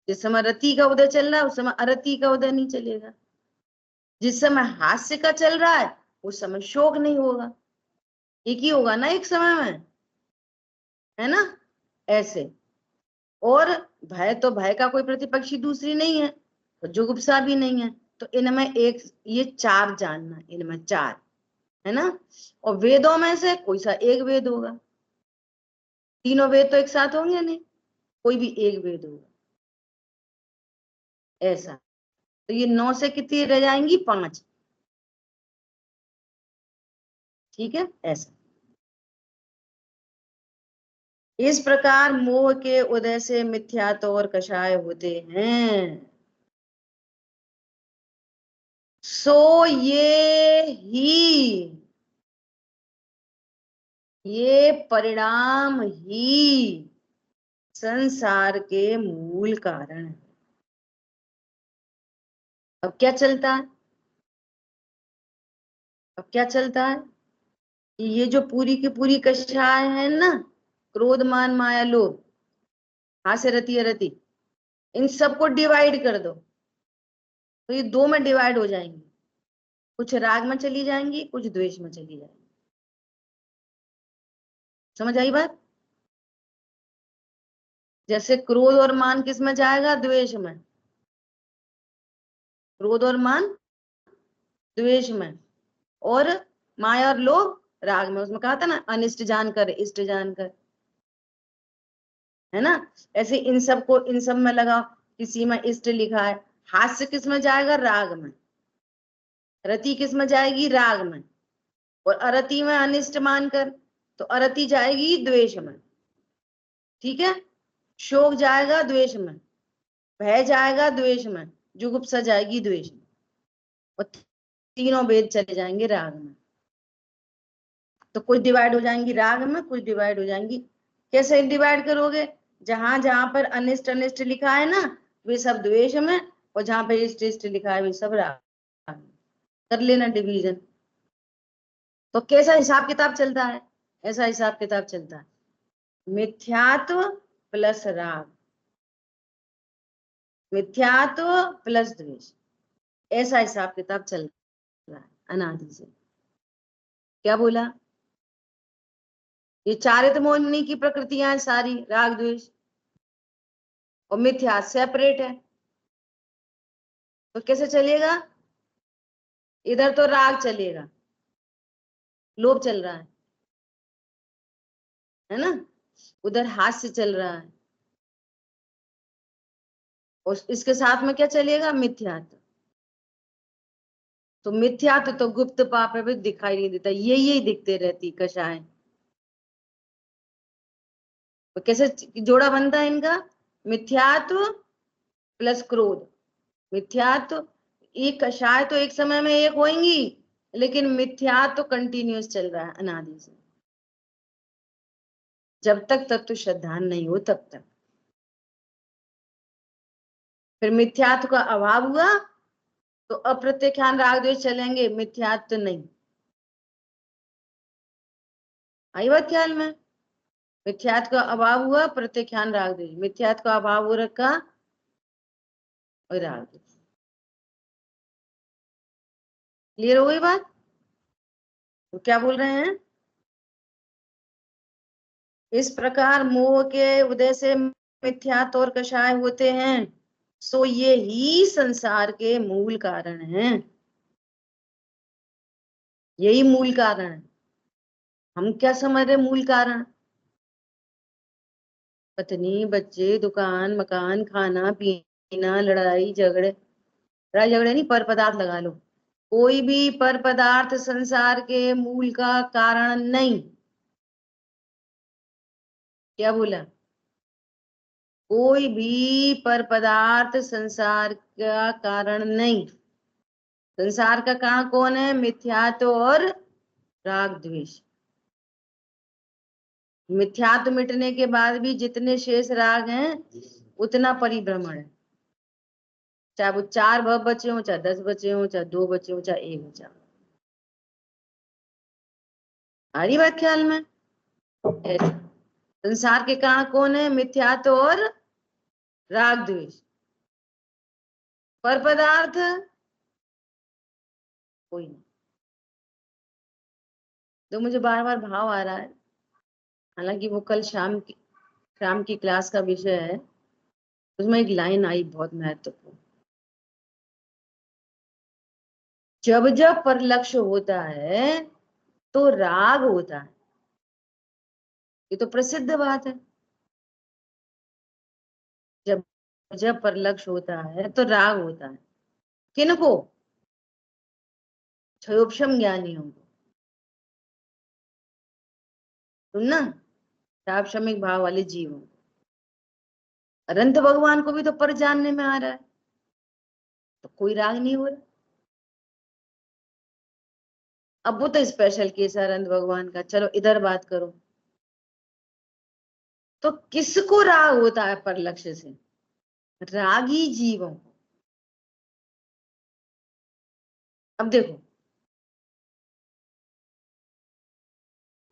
जिस समय रति का उदय चल रहा है उस समय अरति का उदय नहीं चलेगा। जिस समय हास्य का चल रहा है उस समय शोक नहीं होगा। एक ही होगा ना एक समय में, है ना? ऐसे। और भय तो भय का कोई प्रतिपक्षी दूसरी नहीं है, तो जुगुप्सा भी नहीं है। तो इनमें एक ये 4 जानना, इनमें 4 है ना। और वेदों में से कोई सा एक वेद होगा। तीनों वेद तो एक साथ होंगे नहीं, कोई भी एक वेद होगा, ऐसा। तो ये 9 से कितनी रह जाएंगी? 5। ठीक है, ऐसा। इस प्रकार मोह के उदय से मिथ्यात्व और कषाय होते हैं। सो ये परिणाम ही संसार के मूल कारण है। अब क्या चलता है? अब क्या चलता है? ये जो पूरी की पूरी कषाय है ना, क्रोध मान माया लोभ हास्य रति अरति, इन सबको डिवाइड कर दो तो ये 2 में डिवाइड हो जाएंगी। कुछ राग में चली जाएंगी, कुछ द्वेष में चली जाएंगी। समझ आई बात? जैसे क्रोध और मान किस में जाएगा? द्वेष में। क्रोध और मान द्वेष में, और माया और लोभ राग में। उसमें कहा था ना अनिष्ट जानकर इष्ट जानकर, है ना? ऐसे इन सबको इन सब में लगाओ। किसी में इष्ट लिखा है, हास्य किस में जाएगा? राग में। रति किस में जाएगी? राग में। और अरति में अनिष्ट मानकर, तो अरति जाएगी द्वेष में। ठीक है। शोक जाएगा द्वेष में, भय जाएगा द्वेष में, जुगुप्सा जाएगी द्वेष में, और तीनों वेद चले जाएंगे राग में। तो कुछ डिवाइड हो जाएंगी राग में, कुछ डिवाइड हो जाएंगी। कैसे डिवाइड करोगे? जहां जहां पर अनिष्ट अनिष्ट लिखा है ना, वे सब द्वेष में, और जहां पर इष्ट इष्ट लिखा है वे सब राग में। कर लेना डिवीजन। तो कैसा हिसाब किताब चलता है? ऐसा हिसाब किताब चलता है, मिथ्यात्व प्लस राग, मिथ्यात्व प्लस द्वेष, ऐसा हिसाब किताब चल रहा है अनादि से। क्या बोला? ये चारित्र मोहिनी की प्रकृतियां हैं सारी, राग द्वेष और मिथ्या सेपरेट है। तो कैसे चलेगा? इधर तो राग चलेगा, लोभ चल रहा है ना? उधर हास्य चल रहा है, और इसके साथ में क्या चलेगा? मिथ्यात्व। तो मिथ्यात्व तो गुप्त पाप है, भी दिखाई नहीं देता, यही दिखते रहती कषाय। तो कैसे जोड़ा बनता है इनका? मिथ्यात्व प्लस क्रोध। मिथ्यात्व, एक कषाय तो एक समय में एक होंगी, लेकिन मिथ्यात्व कंटिन्यूस चल रहा है अनादि से, जब तक तत्व श्रद्धान नहीं हो तब तक। फिर मिथ्यात्व का अभाव हुआ तो अप्रत्यख्यान राग द्वेष चलेंगे, मिथ्यात्व नहीं। आई बात ख्याल में? मिथ्यात्व का अभाव हुआ, प्रत्यख्यान राग द्वेष, मिथ्यात्व का अभाव हो रखा और राग द्वेष। क्लियर हो गई बात? तो क्या बोल रहे हैं? इस प्रकार मोह के उदय से मिथ्यात्व और कषाय होते हैं, सो ये ही संसार के मूल कारण हैं। यही मूल कारण है। हम क्या समझ रहे मूल कारण? पत्नी, बच्चे, दुकान, मकान, खाना पीना, लड़ाई झगड़े, लड़ाई झगड़े नहीं, पर पदार्थ लगा लो। कोई भी पर पदार्थ संसार के मूल का कारण नहीं। क्या बोला? कोई भी पर पदार्थ संसार का कारण नहीं। संसार का कारण कौन है? मिथ्यात्व और राग द्वेष। मिथ्यात्व मिटने के बाद भी जितने शेष राग हैं उतना परिभ्रमण है। चाहे वो 4 भव बचे हो, चाहे 10 बचे हो, चाहे 2 बचे हो, चाहे 1 हो, चाहे। आ रही बात ख्याल में? ऐसा संसार के कारण कौन है? मिथ्यात्व और राग द्वेष। पर पदार्थ कोई नहीं। तो मुझे बार बार भाव आ रहा है, हालांकि वो कल शाम की क्लास का विषय है, उसमें एक लाइन आई बहुत महत्वपूर्ण। जब जब परलक्ष्य होता है तो राग होता है। ये तो प्रसिद्ध बात है। जब जब परलक्ष्य होता है तो राग होता है। किनको? क्षयोपशम ज्ञानियों को। सुनना, क्षापशमिक भाव वाले जीवों को। अनंत भगवान को भी तो पर जानने में आ रहा है, तो कोई राग नहीं हो रहा। अब वो तो स्पेशल केस है अनंत भगवान का, चलो इधर बात करो। तो किसको राग होता है परलक्ष्य से? रागी जीवों को। अब देखो,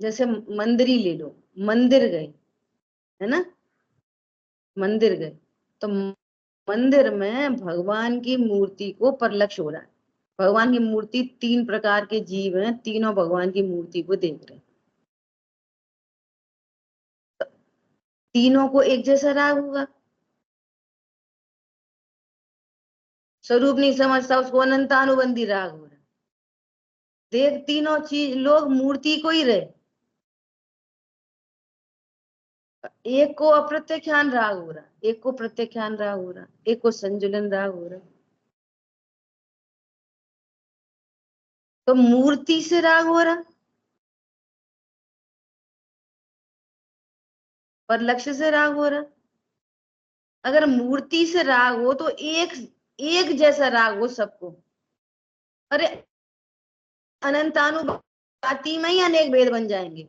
जैसे मंदिरी ले लो, मंदिर गए, है ना, मंदिर गए तो मंदिर में भगवान की मूर्ति को परलक्ष्य हो रहा है। भगवान की मूर्ति, 3 प्रकार के जीव हैं, तीनों भगवान की मूर्ति को देख रहे हैं। तीनों को एक जैसा राग होगा? स्वरूप नहीं समझता उसको अनंतानुबंधी राग हो रहा है। देख तीनों चीज लोग मूर्ति को ही रहे, एक को अप्रत्यख्यान राग हो रहा, एक को प्रत्यख्यान राग हो रहा, एक को संजुलन राग हो रहा। तो मूर्ति से राग हो रहा, पर लक्ष्य से राग हो रहा। अगर मूर्ति से राग हो तो एक जैसा राग हो सबको। अरे अनंतानुपाती में ही अनेक भेद बन जाएंगे।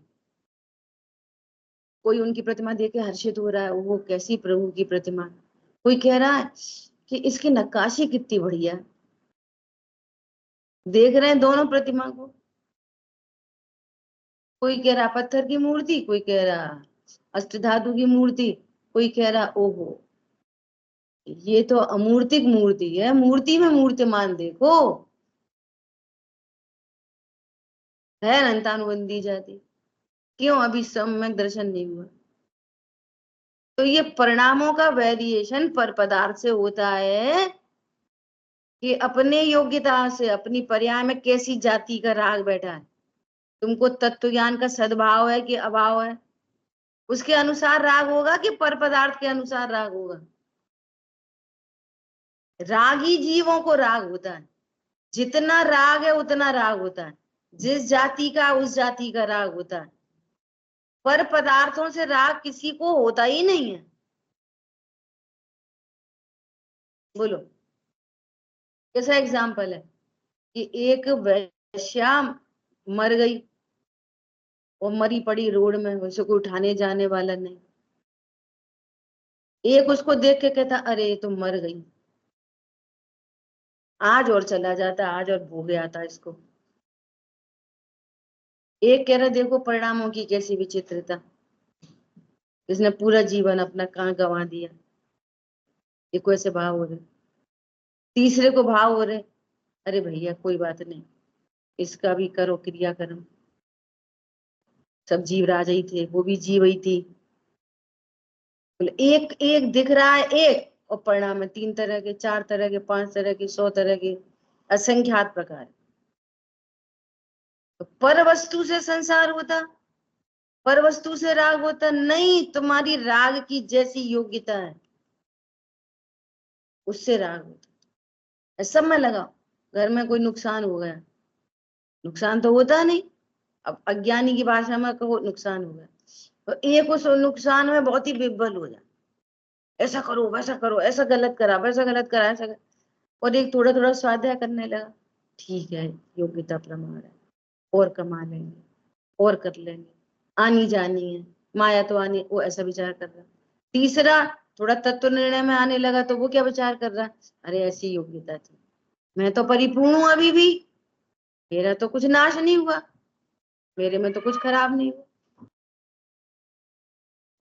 कोई उनकी प्रतिमा देख के हर्षित हो रहा है, वो कैसी प्रभु की प्रतिमा। कोई कह रहा है कि इसकी नक्काशी कितनी बढ़िया है। देख रहे हैं दोनों प्रतिमा को। कोई कह रहा पत्थर की मूर्ति, कोई कह रहा अष्टधातु की मूर्ति, कोई कह रहा ओहो ये तो अमूर्तिक मूर्ति है, मूर्ति में मूर्तिमान देखो। है अनंतानुबंधी जाति। क्यों? अभी सम्यक दर्शन नहीं हुआ। तो ये परिणामों का वेरिएशन पर पदार्थ से होता है कि अपने योग्यता से, अपनी पर्याय में कैसी जाति का राग बैठा है। तुमको तत्व ज्ञान का सद्भाव है कि अभाव है, उसके अनुसार राग होगा कि पर पदार्थ के अनुसार राग होगा। रागी जीवों को राग होता है, जितना राग है उतना राग होता है, जिस जाति का उस जाति का राग होता है। पर पदार्थों से राग किसी को होता ही नहीं है। बोलो कैसा एग्जाम्पल है कि एक वैश्या मर गई और मरी पड़ी रोड में, उसे कोई उठाने जाने वाला नहीं। एक उसको देख के कहता अरे तुम मर गई, आज और चला जाता, आज और भोग आता इसको। एक कह रहा देखो परिणामों की कैसी विचित्रता, इसने पूरा जीवन अपना कहाँ गंवा दिया, देखो ऐसे भाव हो रहे। तीसरे को भाव हो रहे, अरे भैया कोई बात नहीं, इसका भी करो क्रियाकर्म, सब जीव राजा ही थे, वो भी जीव ही थी। बोले एक एक दिख रहा है एक, और परिणाम है 3 तरह के, 4 तरह के, 5 तरह के, 100 तरह के, असंख्यात प्रकार। तो पर वस्तु से संसार होता, पर वस्तु से राग होता नहीं, तुम्हारी राग की जैसी योग्यता है उससे राग होता। सब में लगाओ, घर में कोई नुकसान हो गया, नुकसान तो होता नहीं, अब अज्ञानी की भाषा में कहो नुकसान हो गया, तो एक उस नुकसान में बहुत ही विह्वल हो जाए, ऐसा करो वैसा करो, ऐसा गलत करा वैसा गलत करा, ऐसा कर... और एक थोड़ा थोड़ा स्वाध्याय करने लगा, ठीक है योग्यता प्रमाण है, और कमा लेंगे और कर लेंगे, आनी जानी है माया तो आनी, वो ऐसा विचार कर रहा। तीसरा थोड़ा तत्व निर्णय में आने लगा, तो वो क्या विचार कर रहा, अरे ऐसी योग्यता थी, मैं तो परिपूर्ण हूं अभी भी, मेरा तो कुछ नाश नहीं हुआ, मेरे में तो कुछ खराब नहीं हुआ।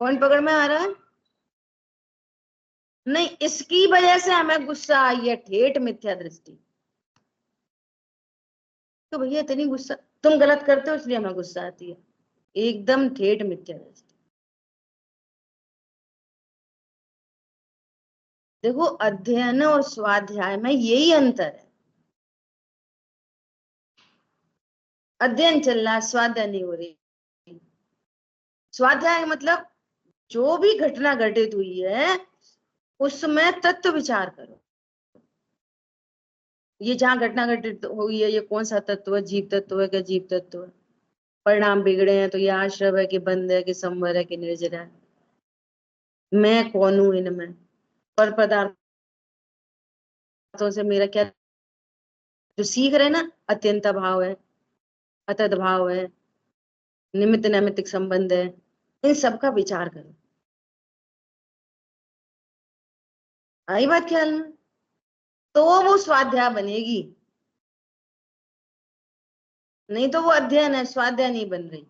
कौन पकड़ में आ रहा है? नहीं, इसकी वजह से हमें गुस्सा आई है, ठेठ मिथ्या दृष्टि। तो भैया इतनी गुस्सा, तुम गलत करते हो इसलिए हमें गुस्सा आती है, एकदम ठेठ मिथ्या दृष्टि। देखो अध्ययन और स्वाध्याय में यही अंतर है, अध्ययन चल रहा है, स्वाध्याय नहीं हो रही। स्वाध्याय मतलब जो भी घटना घटित हुई है उसमें तत्व विचार करो, ये जहां घटना घटित हुई है ये कौन सा तत्व है, जीव तत्व है क्या जीव तत्व है, परिणाम बिगड़े हैं तो ये आश्रव है कि बंध है कि संवर है कि निर्जरा है, मैं कौन हूं इनमें, पर पदार्थों से मेरा क्या, जो सीख रहे ना अत्यंत भाव है, अतद भाव है, निमित्त नैमित्तिक संबंध है, इन सब का विचार करो। आई बात ख्याल में? तो वो स्वाध्याय बनेगी, नहीं तो वो अध्ययन है, स्वाध्याय नहीं बन रही।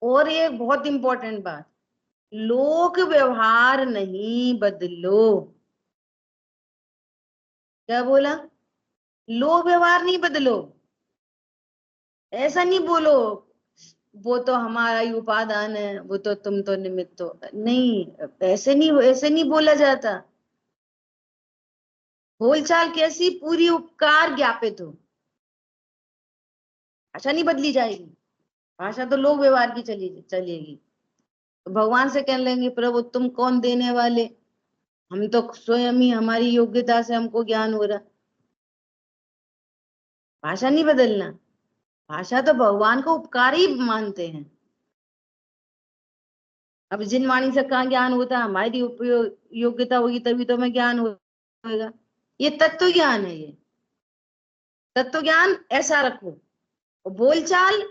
और एक बहुत इंपॉर्टेंट बात, लोक व्यवहार नहीं बदलो। क्या बोला? लोक व्यवहार नहीं बदलो, ऐसा नहीं बोलो वो तो हमारा ही उपादान है, वो तो तुम तो निमित्त हो, नहीं ऐसे नहीं बोला जाता। बोलचाल कैसी, पूरी उपकार ज्ञापित हो, भाषा नहीं बदली जाएगी, भाषा तो लोक व्यवहार की चलेगी। तो भगवान से कह लेंगे प्रभु तुम कौन देने वाले, हम तो स्वयं ही हमारी योग्यता से हमको ज्ञान हो रहा, भाषा नहीं बदलना, भाषा तो भगवान को उपकार ही मानते हैं। अब जिन वाणी से कहाँ ज्ञान होता है, हमारी उपयोग योग्यता होगी तभी तो हमें ज्ञान होगा, ये तत्व ज्ञान है, ये तत्व ज्ञान ऐसा रखो, और बोलचाल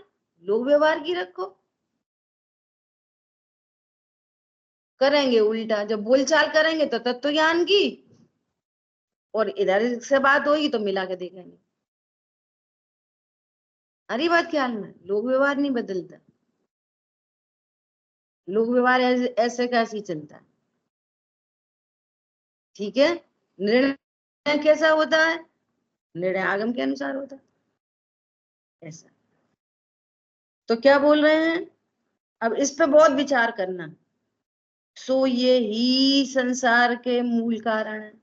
लोक व्यवहार की रखो। करेंगे उल्टा, जब बोलचाल करेंगे तो तत्व ज्ञान की, और इधर से बात होगी तो मिला के देखेंगे। अरे बात ख्याल में, लोक व्यवहार नहीं बदलता, लोक व्यवहार ऐसे का ऐसे ही चलता है। ठीक है, निर्णय कैसा होता है, निर्णय आगम के अनुसार होता है, ऐसा। तो क्या बोल रहे हैं, अब इस पे बहुत विचार करना। सो ये ही संसार के मूल कारण है,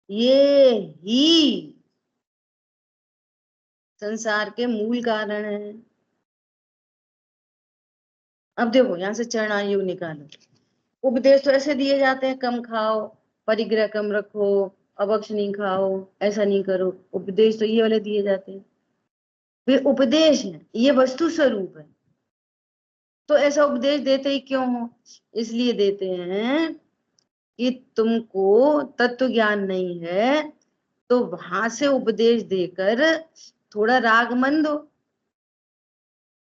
ये ही संसार के मूल कारण है। अब देखो यहां से चरणायुग निकालो, उपदेश तो ऐसे दिए जाते हैं, कम खाओ, परिग्रह कम रखो, अभक्ष नहीं खाओ, ऐसा नहीं करो, उपदेश तो ये वाले दिए जाते हैं। वे उपदेश है, ये वस्तु स्वरूप है, तो ऐसा उपदेश देते ही क्यों हो, इसलिए देते हैं कि तुमको तत्व ज्ञान नहीं है, तो वहां से उपदेश देकर थोड़ा राग मन दो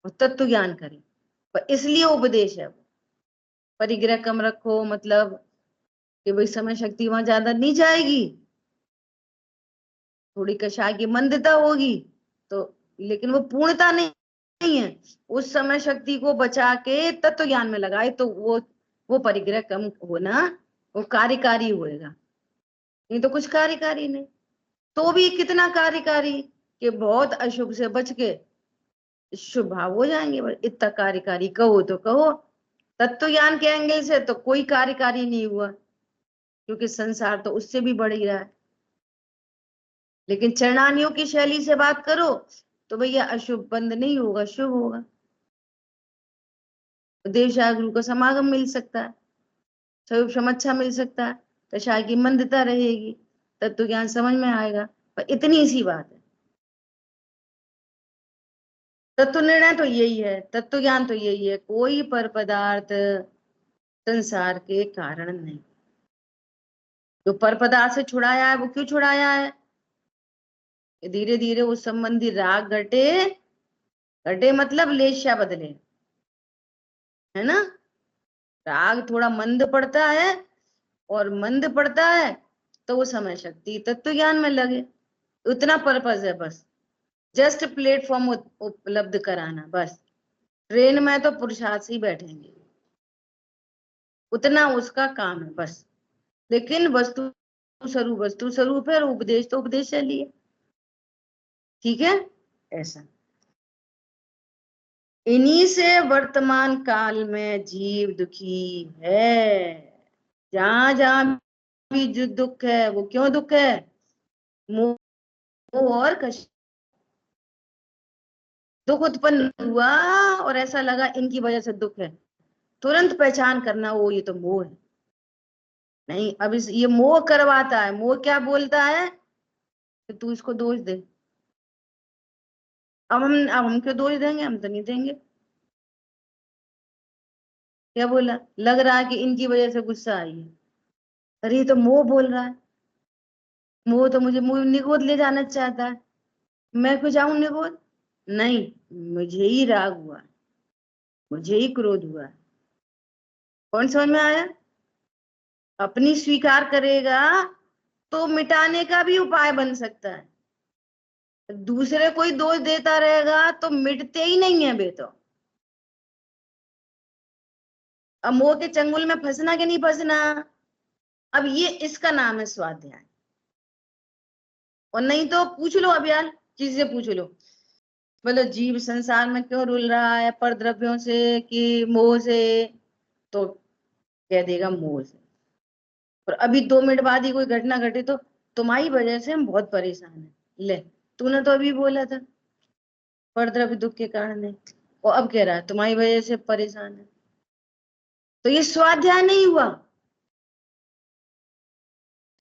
और तत्व ज्ञान करें, पर इसलिए उपदेश है वो। परिग्रह कम रखो मतलब कि भाई समय शक्ति वहां ज्यादा नहीं जाएगी, थोड़ी कषाय की मंदता होगी तो, लेकिन वो पूर्णता नहीं है। उस समय शक्ति को बचा के तत्व ज्ञान में लगाए तो वो परिग्रह कम होना, वो कार्यकारी होएगा, नहीं तो कुछ कार्यकारी नहीं। तो भी कितना कार्यकारी कि बहुत अशुभ से बच के शुभ भाव हो जाएंगे। इतना कार्यकारी कहो तो कहो, तत्व ज्ञान के एंगल से तो कोई कार्यकारी नहीं हुआ, क्योंकि संसार तो उससे भी बढ़ ही रहा है। लेकिन चरणानियों की शैली से बात करो तो भैया अशुभ बंद नहीं होगा, शुभ होगा। देवशाह गुरु का समागम मिल सकता है, स्वरूप समच्छा मिल सकता है, कषाय की मंदता रहेगी, तत्व ज्ञान समझ में आएगा। पर इतनी सी बात है। तत्व निर्णय तो यही है, तत्व ज्ञान तो यही है, कोई पर पदार्थ संसार के कारण नहीं। जो पर पदार्थ से छुड़ाया है वो क्यों छुड़ाया है? धीरे धीरे उस संबंधी राग घटे, घटे मतलब लेशा बदले, है ना। राग थोड़ा मंद पड़ता है, और मंद पड़ता है तो वो समय शक्ति तत्व ज्ञान में लगे, उतना पर्पज है बस। जस्ट प्लेटफॉर्म उपलब्ध कराना बस। ट्रेन में तो पुरुषार्थ से ही बैठेंगे, उतना उसका काम है बस। लेकिन वस्तु स्वरूप है, और उपदेश तो उपदेश चलिए, ठीक है। ऐसा इन्हीं से वर्तमान काल में जीव दुखी है। जहां जहां भी जो दुख है वो क्यों दुख है? मोह और कष्ट। दुख उत्पन्न हुआ और ऐसा लगा इनकी वजह से दुख है, तुरंत पहचान करना वो ये तो मोह है। नहीं, अब ये मोह करवाता है। मोह क्या बोलता है कि तू इसको दोष दे। अब हम क्यों दोष देंगे? हम तो नहीं देंगे। क्या बोला? लग रहा है कि इनकी वजह से गुस्सा आई है। अरे ये तो मोह बोल रहा है। मोह तो मुझे मुंह निगोद ले जाना चाहता है, मैं क्यों जाऊं निगोद? नहीं, मुझे ही राग हुआ, मुझे ही क्रोध हुआ। कौन समझ में आया? अपनी स्वीकार करेगा तो मिटाने का भी उपाय बन सकता है। दूसरे कोई दोष देता रहेगा तो मिटते ही नहीं है बे। तो अब मोह के चंगुल में फंसना कि नहीं फंसना? अब ये इसका नाम है स्वाध्याय। और नहीं तो पूछ लो अब यार, किसी से पूछ लो, बोलो जीव संसार में क्यों रुल रहा है, पर द्रव्यों से कि मोह से? तो कह देगा मोह से। और अभी 2 मिनट बाद ही कोई घटना घटे तो तुम्हारी वजह से हम बहुत परेशान हैं। ले, तूने तो अभी बोला था पर द्रव्य दुख के कारण है, और अब कह रहा है तुम्हारी वजह से परेशान है। तो ये स्वाध्याय नहीं हुआ।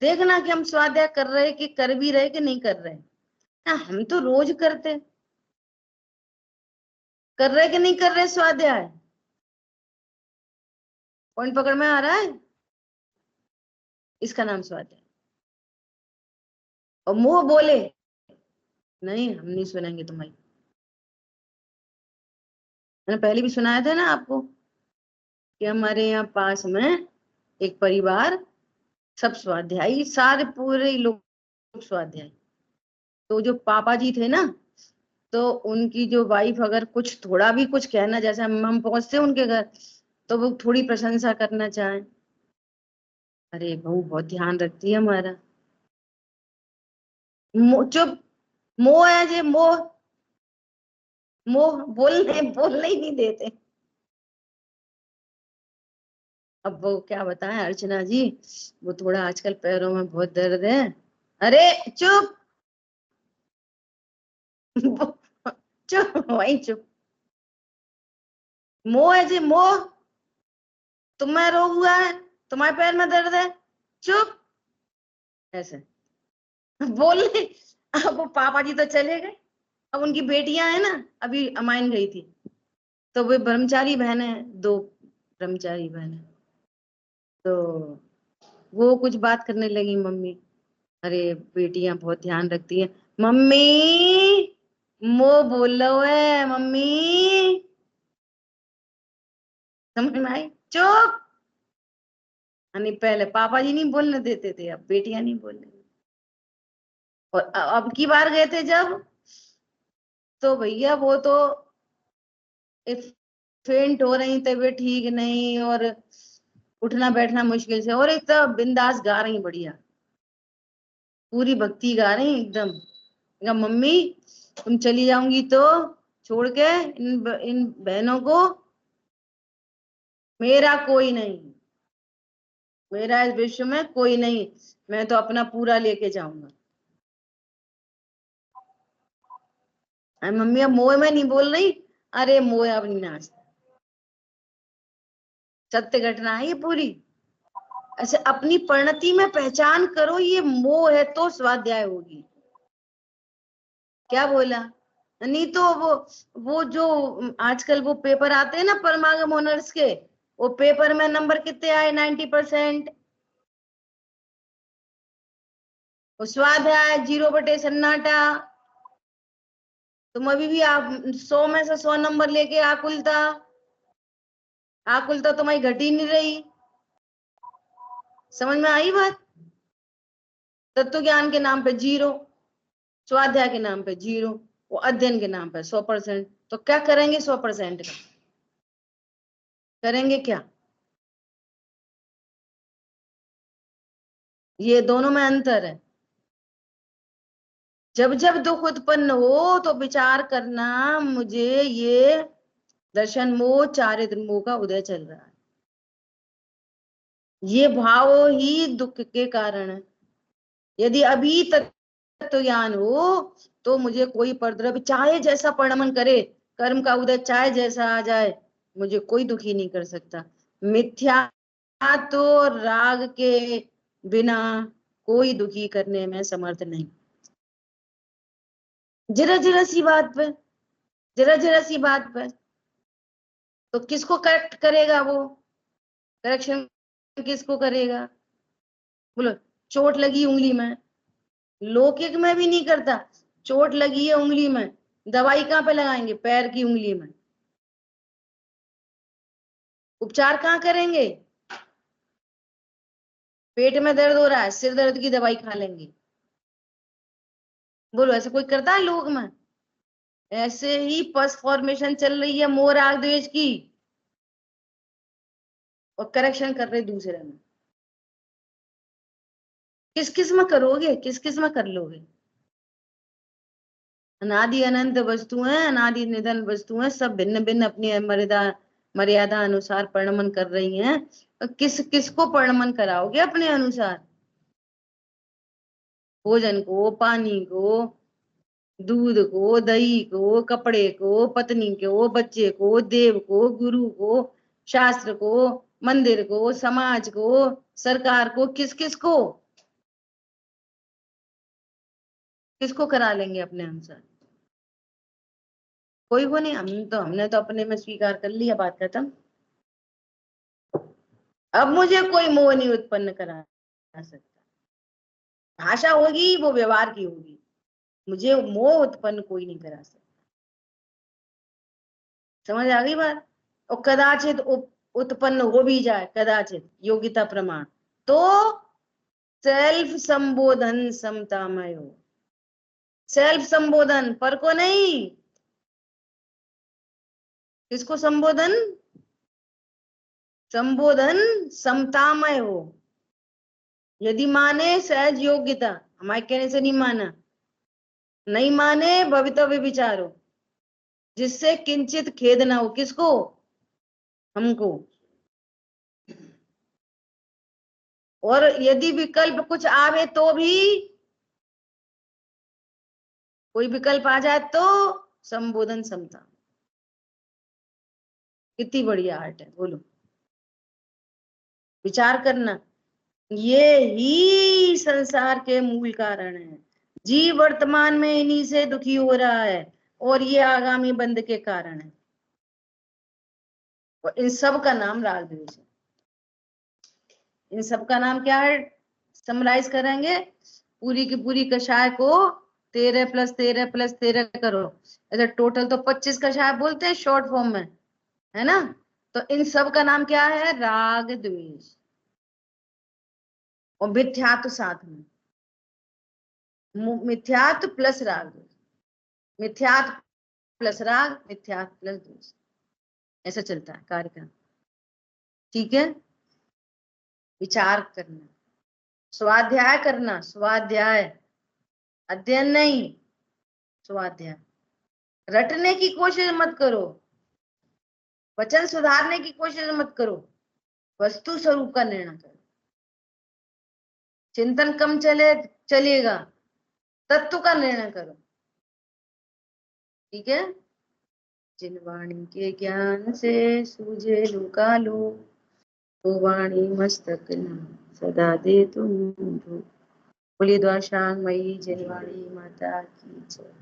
देखना कि हम स्वाध्याय कर रहे कि कर भी रहे कि नहीं कर रहे। हाँ, हम तो रोज करते, कर रहे कि नहीं कर रहे स्वाध्याय? पॉइंट पकड़ में आ रहा है? इसका नाम स्वाध्याय। और मुंह बोले नहीं हम नहीं सुनेंगे तुम्हारी। मैंने पहले भी सुनाया था ना आपको कि हमारे यहाँ पास में एक परिवार, सब स्वाध्यायी, सारे पूरे लोग स्वाध्यायी। तो जो पापा जी थे ना, तो उनकी जो वाइफ अगर कुछ थोड़ा भी कुछ कहना, जैसे हम पहुंचते उनके घर तो वो थोड़ी प्रशंसा करना चाहें, अरे बहू बहुत ध्यान रखती है हमारा। चुप, मोह है जे मोह, मोह बोलने ही नहीं देते। अब वो क्या बताएं अर्चना जी, वो थोड़ा आजकल पैरों में बहुत दर्द है। अरे चुप चुप वही चुप। मोह है जी मोह, तुम्हें रोग हुआ है, तुम्हारे पैर में दर्द है, चुप। ऐसे बोलने। अब वो पापा जी तो चले गए, अब उनकी बेटियां है ना, अभी अमाइन गई थी, तो वे ब्रह्मचारी बहन है, 2 ब्रह्मचारी बहन है। तो वो कुछ बात करने लगी, मम्मी अरे बेटियां बहुत ध्यान रखती है। मम्मी मो बोल लो है मम्मी, समझ में आई? चुप। यानी पहले पापा जी नहीं बोलने देते थे, अब बेटियां नहीं बोलने। और अब की बार गए थे जब, तो भैया वो तो फेंट हो रही, तबीयत ठीक नहीं और उठना बैठना मुश्किल से, और इतना बिंदास गा रही बढ़िया, पूरी भक्ति गा रही एकदम। कहा, मम्मी तुम चली जाऊंगी तो छोड़ के इन बहनों को, मेरा कोई नहीं, मेरा इस विश्व में कोई नहीं, मैं तो अपना पूरा लेके जाऊंगा। अरे मम्मी अब मोह में नहीं बोल रही, अरे मोह अब नहीं नाचता, सत्य घटना है ये पूरी। ऐसे अपनी परिणति में पहचान करो, ये मोह है तो स्वाध्याय होगी। क्या बोला? नहीं तो वो जो आजकल वो पेपर आते हैं ना परमागम ऑनर्स के, वो पेपर में नंबर कितने आए? 90%। वो स्वाध्याय 0/सन्नाटा। तुम अभी भी आप 100 में से 100 नंबर लेके आकुलता, आकुलता तुम्हारी घट ही नहीं रही। समझ में आई बात? तत्व ज्ञान के नाम पे 0, स्वाध्याय के नाम पे 0, वो अध्ययन के नाम पे 100%। तो क्या करेंगे 100% का? करेंगे क्या? ये दोनों में अंतर है। जब जब दुख उत्पन्न हो तो विचार करना, मुझे ये दर्शन मोह चारित्र मोह का उदय चल रहा है, ये भाव ही दुख के कारण है। यदि अभी तत्व ज्ञान हो तो मुझे कोई उपद्रव चाहे जैसा परिणमन करे, कर्म का उदय चाहे जैसा आ जाए, मुझे कोई दुखी नहीं कर सकता। मिथ्या तो राग के बिना कोई दुखी करने में समर्थ नहीं। जरा जरा सी बात पे, जरा जरा सी बात पे तो किसको करेक्ट करेगा वो? करेक्शन किसको करेगा? बोलो, चोट लगी उंगली में, लौकिक में भी नहीं करता। चोट लगी है उंगली में, दवाई कहाँ पे लगाएंगे? पैर की उंगली में। उपचार कहाँ करेंगे? पेट में दर्द हो रहा है, सिर दर्द की दवाई खा लेंगे। बोलो, ऐसे कोई करता है लोग में? ऐसे ही पस फॉर्मेशन चल रही है मोह राग द्वेष की, और करेक्शन कर रहे दूसरे में। किस किस में करोगे? किस किस में कर लोगे? अनादि अनंत वस्तुएं, अनादि निधन वस्तुएं सब भिन्न भिन्न अपनी मर्यादा मर्यादा अनुसार परिणमन कर रही हैं। किस किसको परिणमन कराओगे अपने अनुसार? भोजन को, पानी को, दूध को, दही को, कपड़े को, पत्नी को, बच्चे को, देव को, गुरु को, शास्त्र को, मंदिर को, समाज को, सरकार को, किस किस को, किसको करा लेंगे अपने अनुसार? कोई को नहीं। हमने तो अपने में स्वीकार कर लिया, बात खत्म। अब मुझे कोई मोह नहीं उत्पन्न करा सकता। भाषा होगी वो व्यवहार की होगी, मुझे मोह उत्पन्न कोई नहीं करा सकता। समझ आ गई बात? और कदाचित उत्पन्न हो भी जाए, कदाचित योग्यता प्रमाण, तो सेल्फ संबोधन समतामय हो। सेल्फ संबोधन, पर को नहीं। किसको संबोधन? संबोधन समतामय हो। यदि माने सहज योग्यता, हमारे कहने से नहीं माना, नहीं माने भवितव्य विचार हो, जिससे किंचित खेद ना हो। किसको? हमको। और यदि विकल्प कुछ आवे तो भी, कोई विकल्प आ जाए तो संबोधन समता। कितनी बढ़िया आर्ट है, बोलो। विचार करना, ये ही संसार के मूल कारण है। जीव वर्तमान में इन्हीं से दुखी हो रहा है, और ये आगामी बंध के कारण है। और इन सब का नाम राग द्वेष है। इन सब का नाम क्या है? समराइज करेंगे पूरी की पूरी कषाय को, 13 + 13 + 13 करो, ऐसे टोटल तो 25 कषाय बोलते हैं शॉर्ट फॉर्म में, है ना? तो इन सब का नाम क्या है? राग द्वेष। और मिथ्यात्व साथ में, मिथ्यात्व प्लस राग, मिथ्यात्व प्लस राग, मिथ्यात्व प्लस द्वेष, ऐसा चलता है कार्यक्रम। ठीक है, विचार करना, स्वाध्याय करना, स्वाध्याय, अध्ययन नहीं, स्वाध्याय। रटने की कोशिश मत करो, वचन सुधारने की कोशिश मत करो, वस्तु स्वरूप का निर्णय करो। चिंतन कम चलेगा, तत्व का निर्णय करो। ठीक है, जिन वाणी के ज्ञान से सूझे लुकालो, तो वाणी मस्तक न सदा दे तुम धो। बोलिए द्वाशांग मई जिनवाणी माता की जय।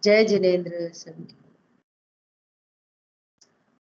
जय जिनेन्द्र सभी।